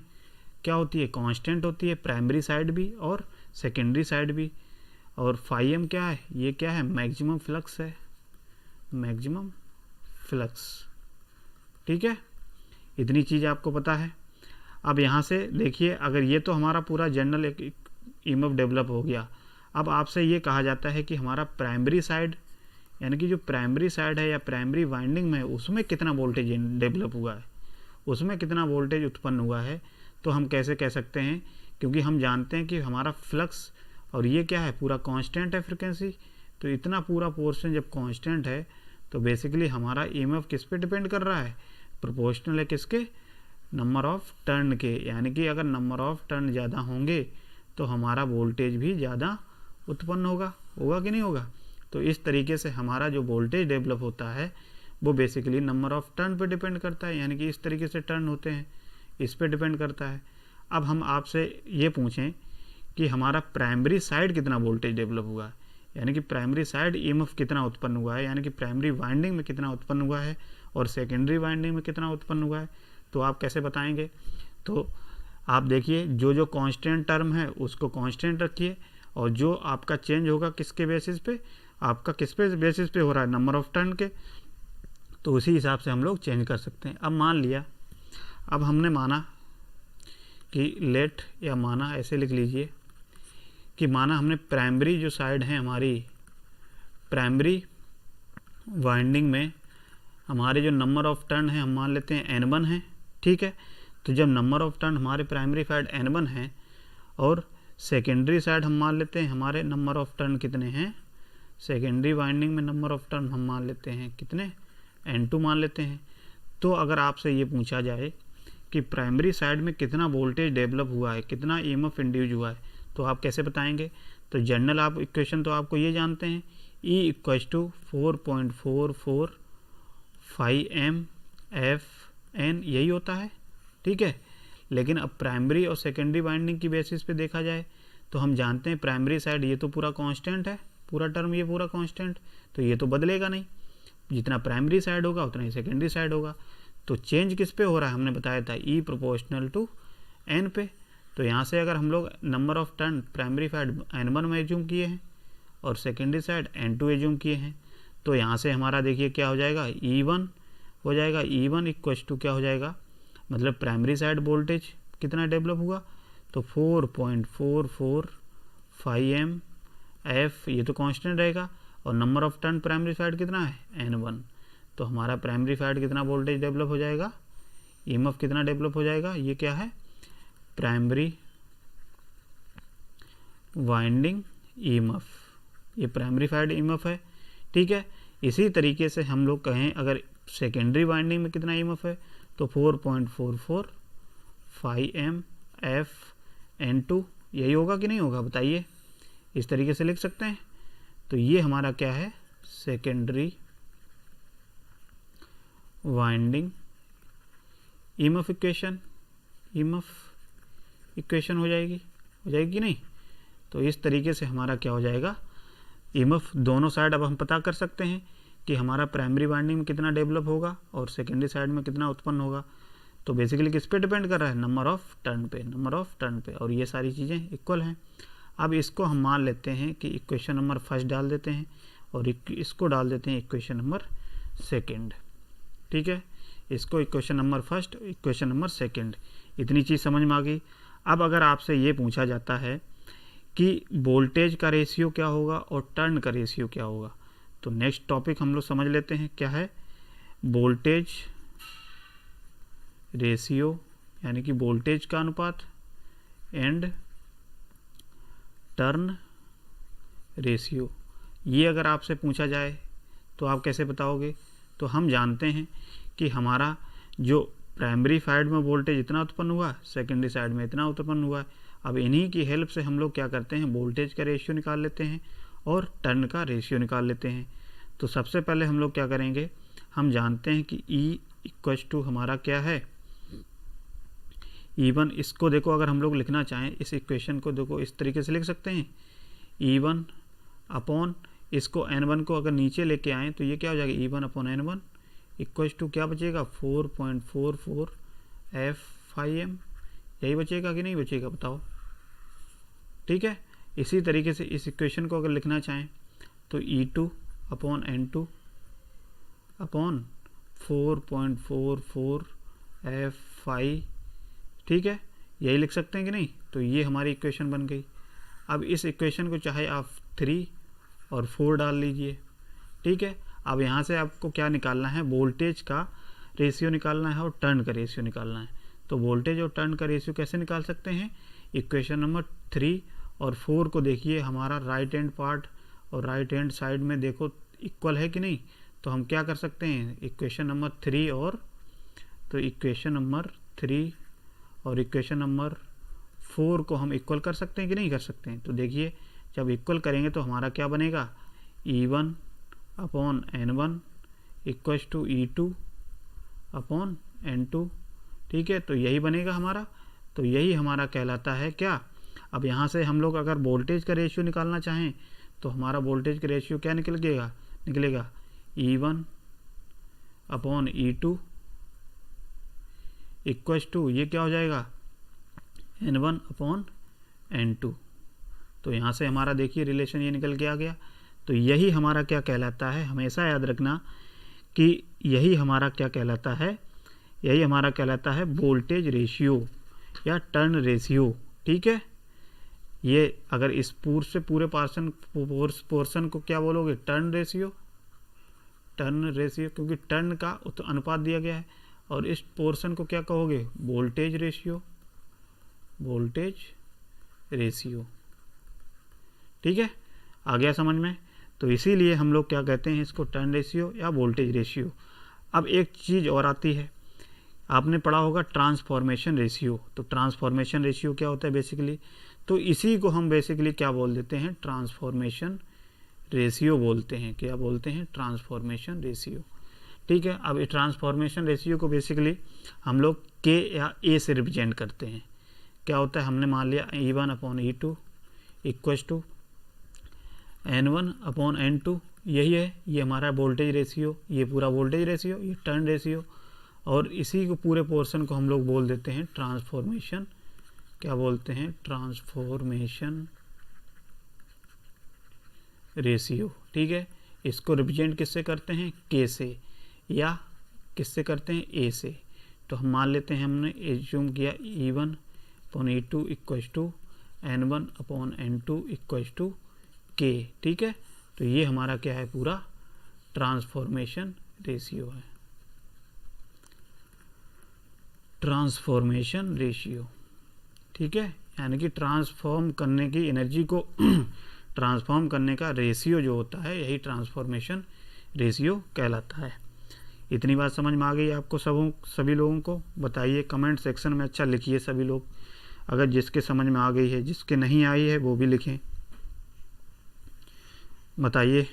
क्या होती है, कांस्टेंट होती है, प्राइमरी साइड भी और सेकेंडरी साइड भी। और फाई एम क्या है, ये क्या है, मैक्सिमम फ्लक्स है, मैक्सिमम फ्लक्स, ठीक है। इतनी चीज़ आपको पता है। अब यहाँ से देखिए, अगर ये तो हमारा पूरा जनरल एक ईएमएफ डेवलप हो गया। अब आपसे ये कहा जाता है कि हमारा प्राइमरी साइड, यानी कि जो प्राइमरी साइड है या प्राइमरी वाइंडिंग में, उसमें कितना वोल्टेज डेवलप हुआ है, उसमें कितना वोल्टेज उत्पन्न हुआ है। तो हम कैसे कह सकते हैं, क्योंकि हम जानते हैं कि हमारा फ्लक्स और ये क्या है, पूरा कांस्टेंट है फ्रीक्वेंसी। तो इतना पूरा पोर्शन जब कांस्टेंट है तो बेसिकली हमारा ईएमएफ किस पे डिपेंड कर रहा है, प्रोपोर्शनल है किसके, नंबर ऑफ टर्न के। यानी कि अगर नंबर ऑफ टर्न ज़्यादा होंगे तो हमारा वोल्टेज भी ज़्यादा उत्पन्न होगा कि नहीं होगा। तो इस तरीके से हमारा जो वोल्टेज डेवलप होता है वो बेसिकली नंबर ऑफ टर्न पे डिपेंड करता है, यानी कि इस तरीके से टर्न होते हैं, इस पे डिपेंड करता है। अब हम आपसे ये पूछें कि हमारा प्राइमरी साइड कितना वोल्टेज डेवलप हुआ है, यानी कि प्राइमरी साइड ईएमएफ कितना उत्पन्न हुआ है, यानी कि प्राइमरी वाइंडिंग में कितना उत्पन्न हुआ है और सेकेंडरी वाइंडिंग में कितना उत्पन्न हुआ है, तो आप कैसे बताएंगे। तो आप देखिए जो जो कांस्टेंट टर्म है उसको कांस्टेंट रखिए, और जो आपका चेंज होगा किसके बेसिस पे, आपका किस पे बेसिस पे हो रहा है, नंबर ऑफ टर्न के, तो उसी हिसाब से हम लोग चेंज कर सकते हैं। अब मान लिया, अब हमने माना कि लेट, या माना ऐसे लिख लीजिए कि माना हमने प्राइमरी जो साइड है हमारी, प्राइमरी वाइंडिंग में हमारे जो नंबर ऑफ टर्न है हम मान लेते हैं n1 है, ठीक है। तो जब नंबर ऑफ टर्न हमारे प्राइमरी साइड n1 है और सेकेंडरी साइड हम मान लेते हैं हमारे नंबर ऑफ टर्न कितने हैं, सेकेंडरी वाइंडिंग में नंबर ऑफ टर्न हम मान लेते हैं कितने, n2 मान लेते हैं। तो अगर आपसे ये पूछा जाए कि प्राइमरी साइड में कितना वोल्टेज डेवलप हुआ है, कितना ईएमएफ इंड्यूस हुआ है, तो आप कैसे बताएंगे। तो जनरल आप इक्वेशन तो आपको ये जानते हैं, E इक्वल्स टू 4.445 MFN, यही होता है, ठीक है। लेकिन अब प्राइमरी और सेकेंडरी वाइंडिंग की बेसिस पे देखा जाए तो हम जानते हैं प्राइमरी साइड ये तो पूरा कांस्टेंट है, पूरा टर्म ये पूरा कांस्टेंट, तो ये तो बदलेगा नहीं, जितना प्राइमरी साइड होगा उतना ही सेकेंडरी साइड होगा। तो चेंज किस पे हो रहा है, हमने बताया था E प्रोपोर्शनल टू N पे। तो यहाँ से अगर हम लोग number of turn primary side N1 में एज्यूम किए हैं और सेकेंडरी साइड N2 एज्यूम किए हैं, तो यहाँ से हमारा देखिए क्या हो जाएगा, E1 हो जाएगा। E1 इक्वल्स टू क्या हो जाएगा, मतलब प्राइमरी साइड वोल्टेज कितना डेवलप हुआ, तो 4.445 MF, ये तो कांस्टेंट रहेगा, और number of turn primary side कितना है, N1। तो हमारा प्राइमरी साइड कितना वोल्टेज डेवलप हो जाएगा, ईएमएफ कितना डेवलप हो जाएगा, ये क्या है, प्राइमरी वाइंडिंग ईएमएफ, ये प्राइमरी साइड ईएमएफ है, ठीक है। इसी तरीके से हम लोग कहें अगर सेकेंडरी वाइंडिंग में कितना ईएमएफ है, तो 4.445 MFN2, यही होगा कि नहीं होगा, बताइए। इस तरीके से लिख सकते हैं। तो ये हमारा क्या है, secondary winding EMF equation, EMF equation हो जाएगी कि नहीं। तो इस तरीके से हमारा क्या हो जाएगा, ईएमएफ दोनों साइड अब हम पता कर सकते हैं कि हमारा प्राइमरी वाइंडिंग में कितना डेवलप होगा और सेकेंडरी साइड में कितना उत्पन्न होगा। तो बेसिकली किस पे डिपेंड कर रहा है, नंबर ऑफ टर्न पे, नंबर ऑफ टर्न पे, और ये सारी चीज़ें इक्वल हैं। अब इसको हम मान लेते हैं कि इक्वेशन नंबर फर्स्ट डाल देते हैं और इसको डाल देते हैं इक्वेशन नंबर सेकेंड, ठीक है। इसको equation number first, equation number second, इतनी चीज़ समझ में आ गई। अब अगर आपसे ये पूछा जाता है कि वोल्टेज का रेशियो क्या होगा और टर्न का रेशियो क्या होगा, तो नेक्स्ट टॉपिक हम लोग समझ लेते हैं क्या है, वोल्टेज रेशियो, यानी कि वोल्टेज का अनुपात, एंड टर्न रेशियो। ये अगर आपसे पूछा जाए तो आप कैसे बताओगे। तो हम जानते हैं कि हमारा जो प्राइमरी साइड में वोल्टेज इतना उत्पन्न हुआ, सेकेंडरी साइड में इतना उत्पन्न हुआ। अब इन्हीं की हेल्प से हम लोग क्या करते हैं, वोल्टेज का रेशियो निकाल लेते हैं और टर्न का रेशियो निकाल लेते हैं। तो सबसे पहले हम लोग क्या करेंगे, हम जानते हैं कि E इक्वल्स टू हमारा क्या है, E1। इसको देखो अगर हम लोग लिखना चाहें, इस इक्वेशन को देखो इस तरीके से लिख सकते हैं, E1 अपॉन, इसको N1 को अगर नीचे लेके आएँ तो ये क्या हो जाएगा, E1 upon N1 equals to क्या बचेगा, 4.44 F5M, यही बचेगा कि नहीं बचेगा, बताओ, ठीक है। इसी तरीके से इस इक्वेशन को अगर लिखना चाहें तो E2 upon N2 upon 4.44 F5, ठीक है, यही लिख सकते हैं कि नहीं। तो ये हमारी इक्वेशन बन गई। अब इस इक्वेशन को चाहे आप 3 और 4 डाल लीजिए, ठीक है। अब यहाँ से आपको क्या निकालना है, वोल्टेज का रेशियो निकालना है और टर्न का रेशियो निकालना है। तो वोल्टेज और टर्न का रेशियो कैसे निकाल सकते हैं, इक्वेशन नंबर 3 और 4 को देखिए, हमारा राइट हैंड पार्ट और राइट हैंड साइड में देखो इक्वल है कि नहीं। तो हम क्या कर सकते हैं, इक्वेशन नंबर 3 और, तो इक्वेशन नंबर 3 और इक्वेशन नंबर 4 को हम इक्वल कर सकते हैं कि नहीं कर सकते हैं। तो देखिए जब इक्वल करेंगे तो हमारा क्या बनेगा, E1 upon N1 equals to E2 upon N2, ठीक है। तो यही बनेगा हमारा, तो यही हमारा कहलाता है क्या। अब यहाँ से हम लोग अगर वोल्टेज का रेशियो निकालना चाहें तो हमारा वोल्टेज का रेशियो क्या निकलेगा E1 upon E2 equals to ये क्या हो जाएगा N1/N2। तो यहाँ से हमारा देखिए रिलेशन ये निकल के आ गया। तो यही हमारा क्या कहलाता है, हमेशा याद रखना कि यही हमारा क्या कहलाता है, यही हमारा कहलाता है वोल्टेज रेशियो या टर्न रेशियो। ठीक है, ये अगर इस पूरे पोर्शन को क्या बोलोगे, टर्न रेशियो, क्योंकि टर्न का अनुपात दिया गया है। और इस पोर्शन को क्या कहोगे, वोल्टेज रेशियो। ठीक है, आ गया समझ में। तो इसीलिए हम लोग क्या कहते हैं इसको, टर्न रेशियो या वोल्टेज रेशियो। अब एक चीज़ और आती है, आपने पढ़ा होगा ट्रांसफॉर्मेशन रेशियो। तो ट्रांसफॉर्मेशन रेशियो क्या होता है बेसिकली, तो इसी को हम बेसिकली क्या बोल देते हैं, ट्रांसफॉर्मेशन रेशियो बोलते हैं। क्या बोलते हैं, ट्रांसफॉर्मेशन रेशियो। ठीक है, अब ये ट्रांसफॉर्मेशन रेशियो को बेसिकली हम लोग के या ए से रिप्रेजेंट करते हैं। क्या होता है, हमने मान लिया E1/E2 इक्वल्स टू N1/N2, यही है, ये हमारा वोल्टेज रेशियो, ये पूरा वोल्टेज रेशियो, ये टर्न रेशियो। और इसी को पूरे पोर्शन को हम लोग बोल देते हैं ट्रांसफॉर्मेशन, क्या बोलते हैं, ट्रांसफॉर्मेशन रेशियो। ठीक है, इसको रिप्रेजेंट किससे करते हैं, के से, या किससे करते हैं, ए से। तो हम मान लेते हैं, हमने एज्यूम किया E1/E2 equals to N1/N2 equals to के। ठीक है, तो ये हमारा क्या है, पूरा ट्रांसफॉर्मेशन रेशियो है, ट्रांसफॉर्मेशन रेशियो। ठीक है, यानी कि ट्रांसफॉर्म करने की एनर्जी को ट्रांसफॉर्म करने का रेशियो जो होता है, यही ट्रांसफॉर्मेशन रेशियो कहलाता है। इतनी बात समझ में आ गई आपको सभी लोगों को? बताइए कमेंट सेक्शन में, अच्छा लिखिए सभी लोग, अगर जिसके समझ में आ गई है, जिसके नहीं आई है वो भी लिखें, बताइए।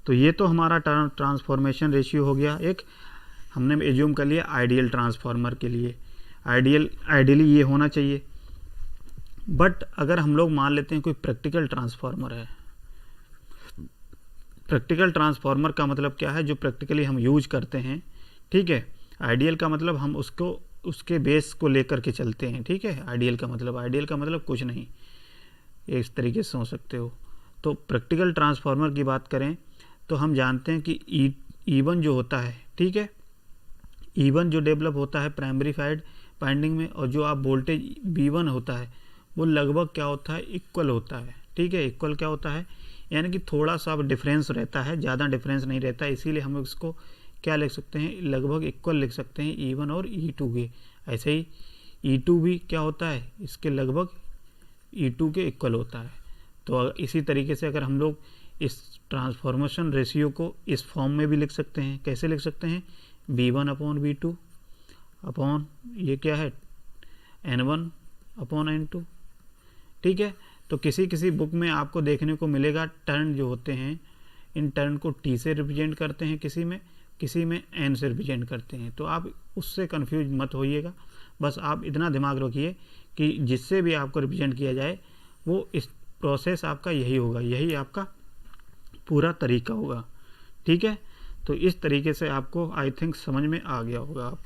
तो ये तो हमारा ट्रांसफॉर्मेशन रेशियो हो गया। एक हमने एज्यूम कर लिया आइडियल ट्रांसफार्मर के लिए, आइडियली ये होना चाहिए। बट अगर हम लोग मान लेते हैं कोई प्रैक्टिकल ट्रांसफार्मर है, प्रैक्टिकल ट्रांसफार्मर का मतलब क्या है, जो प्रैक्टिकली हम यूज करते हैं। ठीक है, आइडियल का मतलब हम उसको उसके बेस को लेकर के चलते हैं। ठीक है, आइडियल का मतलब कुछ नहीं, इस तरीके से सोच सकते हो। तो प्रैक्टिकल ट्रांसफार्मर की बात करें तो हम जानते हैं कि E1 जो होता है, ठीक है, E1 जो डेवलप होता है प्राइमरी साइड वाइंडिंग में, और जो आप वोल्टेज V1 होता है वो लगभग क्या होता है, इक्वल होता है। ठीक है, इक्वल क्या होता है, यानी कि थोड़ा सा डिफरेंस रहता है, ज़्यादा डिफरेंस नहीं रहता, इसीलिए हम इसको क्या लिख सकते हैं, लगभग इक्वल लिख सकते हैं E1 और E2 के। ऐसे ही E2 भी क्या होता है, इसके लगभग E2 के इक्वल होता है। तो इसी तरीके से अगर हम लोग इस ट्रांसफॉर्मेशन रेशियो को इस फॉर्म में भी लिख सकते हैं। कैसे लिख सकते हैं, V1/V2 अपॉन ये क्या है, N1/N2। ठीक है, तो किसी बुक में आपको देखने को मिलेगा टर्न जो होते हैं, इन टर्न को T से रिप्रेजेंट करते हैं, किसी में N से रिप्रेजेंट करते हैं। तो आप उससे कंफ्यूज मत होइएगा, बस आप इतना दिमाग रखिए कि जिससे भी आपको रिप्रेजेंट किया जाए वो इस प्रोसेस आपका यही होगा, यही आपका पूरा तरीका होगा। ठीक है, तो इस तरीके से आपको आई थिंक समझ में आ गया होगा। आप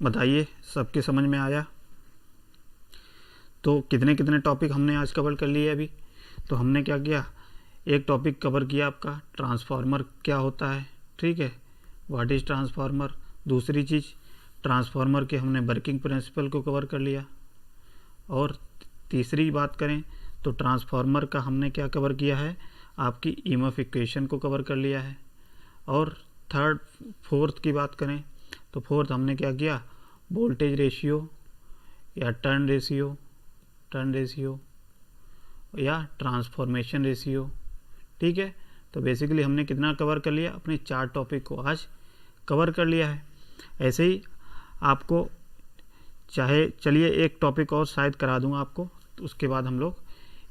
बताइए सबके समझ में आया? तो कितने टॉपिक हमने आज कवर कर लिए अभी? तो हमने क्या किया, एक टॉपिक कवर किया आपका ट्रांसफार्मर क्या होता है। ठीक है, व्हाट इज़ ट्रांसफार्मर। दूसरी चीज़, ट्रांसफार्मर के हमने वर्किंग प्रिंसिपल को कवर कर लिया। और तीसरी बात करें तो ट्रांसफार्मर का हमने क्या कवर किया है, आपकी ईएमएफ इक्वेशन को कवर कर लिया है। और फोर्थ की बात करें तो फोर्थ हमने क्या किया, वोल्टेज रेशियो या टर्न रेशियो या ट्रांसफॉर्मेशन रेशियो। ठीक है, तो बेसिकली हमने कितना कवर कर लिया, अपने 4 टॉपिक को आज कवर कर लिया है। ऐसे ही आपको चाहे, चलिए एक टॉपिक और शायद करा दूंगा आपको, तो उसके बाद हम लोग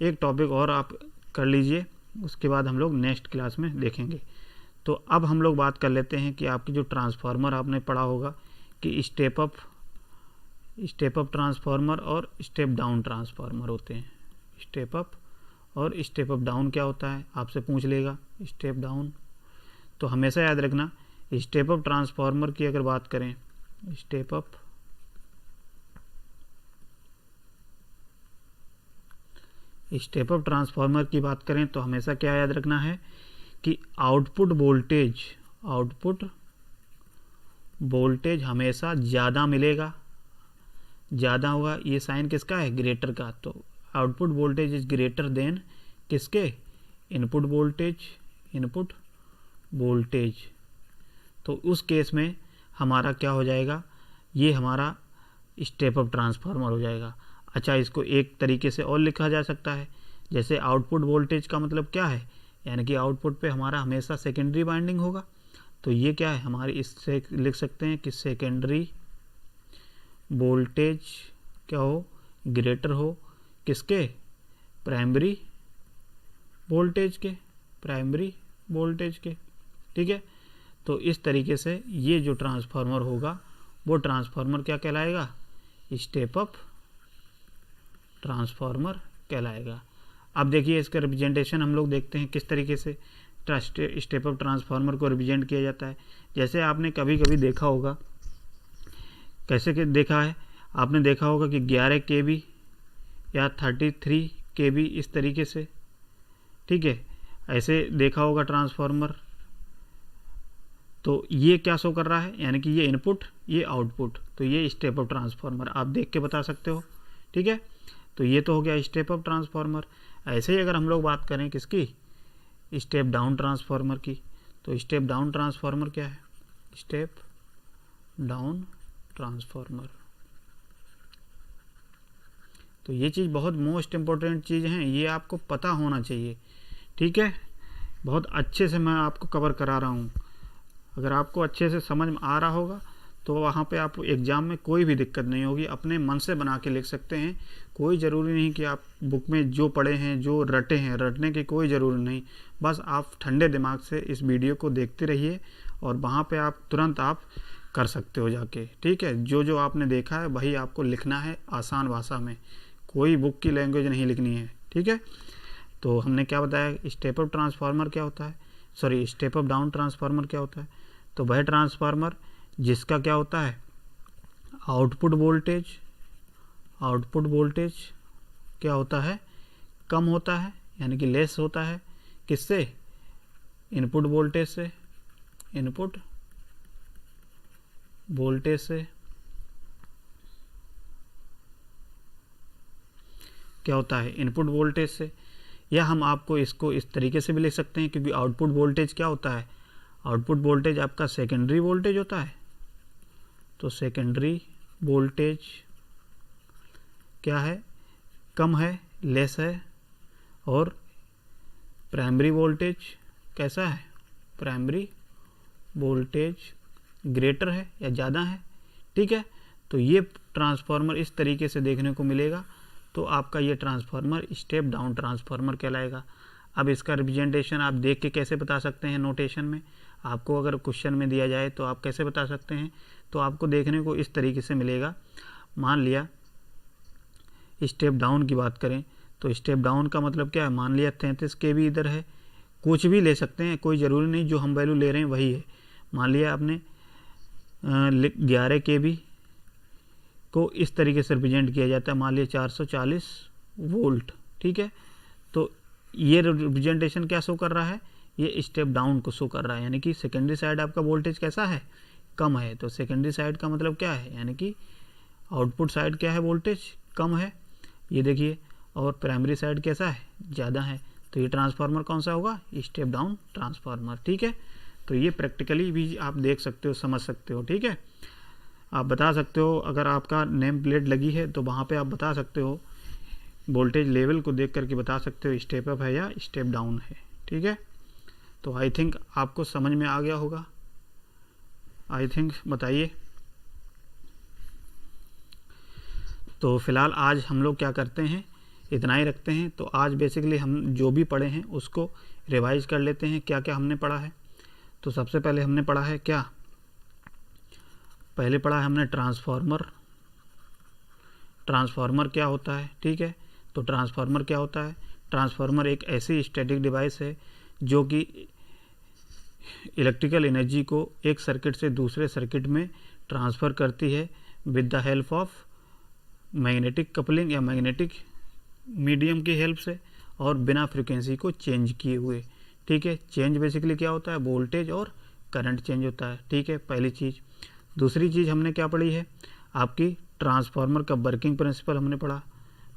एक टॉपिक और आप कर लीजिए, उसके बाद हम लोग नेक्स्ट क्लास में देखेंगे। तो अब हम लोग बात कर लेते हैं कि आपकी जो ट्रांसफार्मर आपने पढ़ा होगा कि स्टेप अप ट्रांसफार्मर और स्टेप डाउन ट्रांसफार्मर होते हैं। स्टेप अप और स्टेप अप डाउन क्या होता है, आपसे पूछ लेगा स्टेप डाउन। तो हमेशा याद रखना स्टेप अप ट्रांसफार्मर की अगर बात करें, स्टेप अप ट्रांसफार्मर की बात करें तो हमेशा क्या याद रखना है कि आउटपुट वोल्टेज हमेशा ज़्यादा मिलेगा, ज़्यादा होगा। ये साइन किसका है? ग्रेटर का। तो output voltage is greater than किसके? Input voltage. तो उस केस में हमारा क्या हो जाएगा? ये हमारा स्टेप अप ट्रांसफार्मर हो जाएगा। अच्छा, इसको एक तरीके से और लिखा जा सकता है, जैसे आउटपुट वोल्टेज का मतलब क्या है? यानी कि आउटपुट पे हमारा हमेशा सेकेंडरी वाइंडिंग होगा। तो ये क्या है हमारी, इससे लिख सकते हैं कि सेकेंडरी वोल्टेज क्या हो? ग्रेटर हो किसके? प्राइमरी वोल्टेज के। ठीक है। तो इस तरीके से ये जो ट्रांसफार्मर होगा वो ट्रांसफार्मर क्या कहलाएगा? स्टेप अप ट्रांसफार्मर कहलाएगा। अब देखिए इसका रिप्रेजेंटेशन हम लोग देखते हैं किस तरीके से स्टेप अप ट्रांसफार्मर को रिप्रेजेंट किया जाता है। जैसे आपने कभी कभी देखा होगा, कैसे कि देखा है, आपने देखा होगा कि 11 kV या 33 kV इस तरीके से, ठीक है, ऐसे देखा होगा ट्रांसफार्मर। तो ये क्या शो कर रहा है? यानी कि ये इनपुट, ये आउटपुट। तो ये स्टेप अप ट्रांसफार्मर आप देख के बता सकते हो। ठीक है। तो ये तो हो गया स्टेप अप ट्रांसफार्मर। ऐसे ही अगर हम लोग बात करें किसकी? स्टेप डाउन ट्रांसफार्मर की। तो स्टेप डाउन ट्रांसफार्मर क्या है? Step down transformer. तो ये चीज़ बहुत मोस्ट इम्पोर्टेंट चीज़ है, ये आपको पता होना चाहिए। ठीक है। बहुत अच्छे से मैं आपको कवर करा रहा हूँ। अगर आपको अच्छे से समझ में आ रहा होगा तो वहाँ पे आप एग्ज़ाम में कोई भी दिक्कत नहीं होगी, अपने मन से बना के लिख सकते हैं। कोई ज़रूरी नहीं कि आप बुक में जो पढ़े हैं, जो रटे हैं, रटने की कोई ज़रूरी नहीं। बस आप ठंडे दिमाग से इस वीडियो को देखते रहिए और वहाँ पे आप तुरंत आप कर सकते हो जाके। ठीक है। जो जो आपने देखा है वही आपको लिखना है आसान भाषा में, कोई बुक की लैंग्वेज नहीं लिखनी है। ठीक है। तो हमने क्या बताया? स्टेप अप ट्रांसफार्मर क्या होता है, sorry step up down transformer क्या होता है? तो वह ट्रांसफार्मर जिसका क्या होता है? आउटपुट वोल्टेज क्या होता है? कम होता है, यानी कि लेस होता है। किससे? इनपुट वोल्टेज से। क्या होता है? इनपुट वोल्टेज से। या हम आपको इसको इस तरीके से भी लिख सकते हैं, क्योंकि आउटपुट वोल्टेज क्या होता है? आउटपुट वोल्टेज आपका सेकेंडरी वोल्टेज होता है। तो सेकेंडरी वोल्टेज क्या है? कम है, लेस है। और प्राइमरी वोल्टेज कैसा है? प्राइमरी वोल्टेज ग्रेटर है या ज़्यादा है। ठीक है। तो ये ट्रांसफार्मर इस तरीके से देखने को मिलेगा। तो आपका ये ट्रांसफार्मर स्टेप डाउन ट्रांसफार्मर कहलाएगा। अब इसका रिप्रेजेंटेशन आप देख के कैसे बता सकते हैं? नोटेशन में आपको अगर क्वेश्चन में दिया जाए तो आप कैसे बता सकते हैं? तो आपको देखने को इस तरीके से मिलेगा। मान लिया स्टेप डाउन की बात करें तो स्टेप डाउन का मतलब क्या है? मान लिया 33 kV इधर है, कुछ भी ले सकते हैं, कोई ज़रूरी नहीं जो हम वैल्यू ले रहे हैं वही है। मान लिया आपने 11 kV को इस तरीके से रिप्रेजेंट किया जाता है, मान लिया 440 वोल्ट। ठीक है। तो ये रिप्रेजेंटेशन क्या शो कर रहा है? ये स्टेप डाउन को शो कर रहा है, यानी कि सेकेंडरी साइड आपका वोल्टेज कैसा है? कम है। तो सेकेंडरी साइड का मतलब क्या है? यानी कि आउटपुट साइड क्या है? वोल्टेज कम है, ये देखिए। और प्राइमरी साइड कैसा है? ज़्यादा है। तो ये ट्रांसफार्मर कौन सा होगा? Step down transformer. ठीक है। तो ये प्रैक्टिकली भी आप देख सकते हो, समझ सकते हो। ठीक है। आप बता सकते हो, अगर आपका नेम प्लेट लगी है तो वहाँ पे आप बता सकते हो, वोल्टेज लेवल को देख करके बता सकते हो स्टेप अप है या स्टेप डाउन है। ठीक है। तो आई थिंक आपको समझ में आ गया होगा। आई थिंक बताइए। तो फिलहाल आज हम लोग क्या करते हैं, इतना ही रखते हैं। तो आज बेसिकली हम जो भी पढ़े हैं उसको रिवाइज कर लेते हैं, क्या क्या हमने पढ़ा है। तो सबसे पहले हमने पढ़ा है क्या? पहले पढ़ा है हमने ट्रांसफार्मर क्या होता है। ठीक है। तो ट्रांसफार्मर क्या होता है? ट्रांसफार्मर एक ऐसी स्टैटिक डिवाइस है जो कि इलेक्ट्रिकल एनर्जी को एक सर्किट से दूसरे सर्किट में ट्रांसफ़र करती है with the help of magnetic coupling या मैग्नेटिक मीडियम की हेल्प से और बिना फ्रिक्वेंसी को चेंज किए हुए। ठीक है, चेंज बेसिकली क्या होता है, वोल्टेज और करंट चेंज होता है। ठीक है, पहली चीज़। दूसरी चीज़ हमने क्या पढ़ी है, आपकी ट्रांसफार्मर का वर्किंग प्रिंसिपल हमने पढ़ा।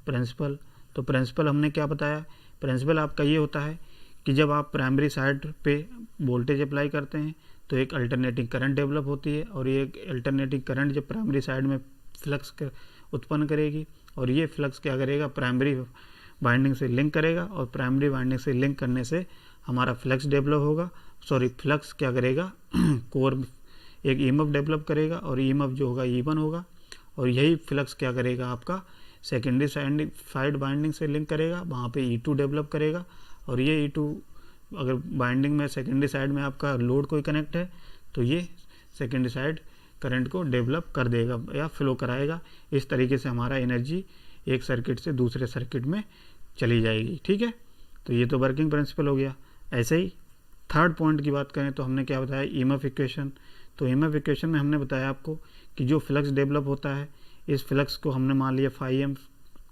प्रिंसिपल, तो प्रिंसिपल हमने क्या बताया, प्रिंसिपल आपका ये होता है कि जब आप प्राइमरी साइड पे वोल्टेज अप्लाई करते हैं तो एक अल्टरनेटिंग करंट डेवलप होती है और ये एक अल्टरनेटिंग करंट जब प्राइमरी साइड में फ्लक्स उत्पन्न करेगी और ये फ्लक्स क्या करेगा, प्राइमरी वाइंडिंग से लिंक करेगा और प्राइमरी वाइंडिंग से लिंक करने से हमारा फ्लक्स डेवलप होगा। फ्लक्स क्या करेगा कोर एक ईएमएफ डेवलप करेगा और ईएमएफ जो होगा E1 होगा और यही फ्लक्स क्या करेगा आपका सेकेंडरी साइड बाइंडिंग से लिंक करेगा, वहाँ पे E2 डेवलप करेगा और ये E2 अगर बाइंडिंग में सेकेंडरी साइड में आपका लोड कोई कनेक्ट है तो ये सेकेंडरी साइड करंट को डेवलप कर देगा या फ्लो कराएगा। इस तरीके से हमारा एनर्जी एक सर्किट से दूसरे सर्किट में चली जाएगी। ठीक है, तो ये तो वर्किंग प्रिंसिपल हो गया। ऐसे ही थर्ड पॉइंट की बात करें तो हमने क्या बताया, ईएमएफ इक्वेशन। तो ईएमएफ इक्वेशन में हमने बताया आपको कि जो फ्लक्स डेवलप होता है इस फ्लक्स को हमने मान लिया φm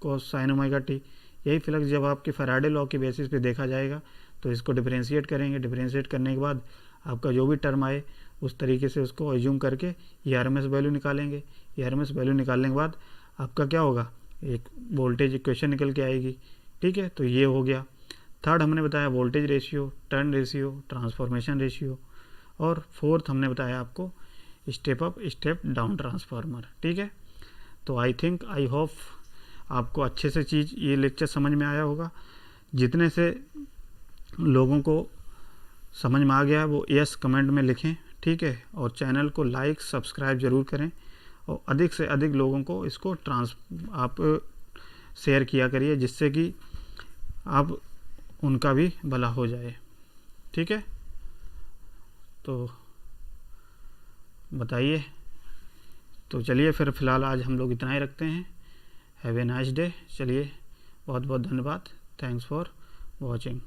cos sin omega t। यही फ्लक्स जब आपके फैराडे लॉ के बेसिस पे देखा जाएगा तो इसको डिफरेंशिएट करेंगे। डिफरेंशिएट करने के बाद आपका जो भी टर्म आए उस तरीके से उसको एज्यूम करके ये आरएमएस वैल्यू निकालेंगे। ये आरएमएस वैल्यू निकालने के बाद आपका क्या होगा, एक वोल्टेज इक्वेशन निकल के आएगी। ठीक है, तो ये हो गया। थर्ड हमने बताया voltage ratio, turn ratio, transformation ratio और फोर्थ हमने बताया आपको step up step down transformer. ठीक है, तो आई होप आपको अच्छे से चीज़ ये लेक्चर समझ में आया होगा। जितने से लोगों को समझ में आ गया है वो यस कमेंट में लिखें। ठीक है, और चैनल को लाइक सब्सक्राइब ज़रूर करें और अधिक से अधिक लोगों को इसको आप शेयर किया करिए जिससे कि आप उनका भी भला हो जाए। ठीक है, तो बताइए। तो चलिए फिर फ़िलहाल आज हम लोग इतना ही रखते हैं। Have a nice day. चलिए, बहुत बहुत धन्यवाद। Thanks for watching.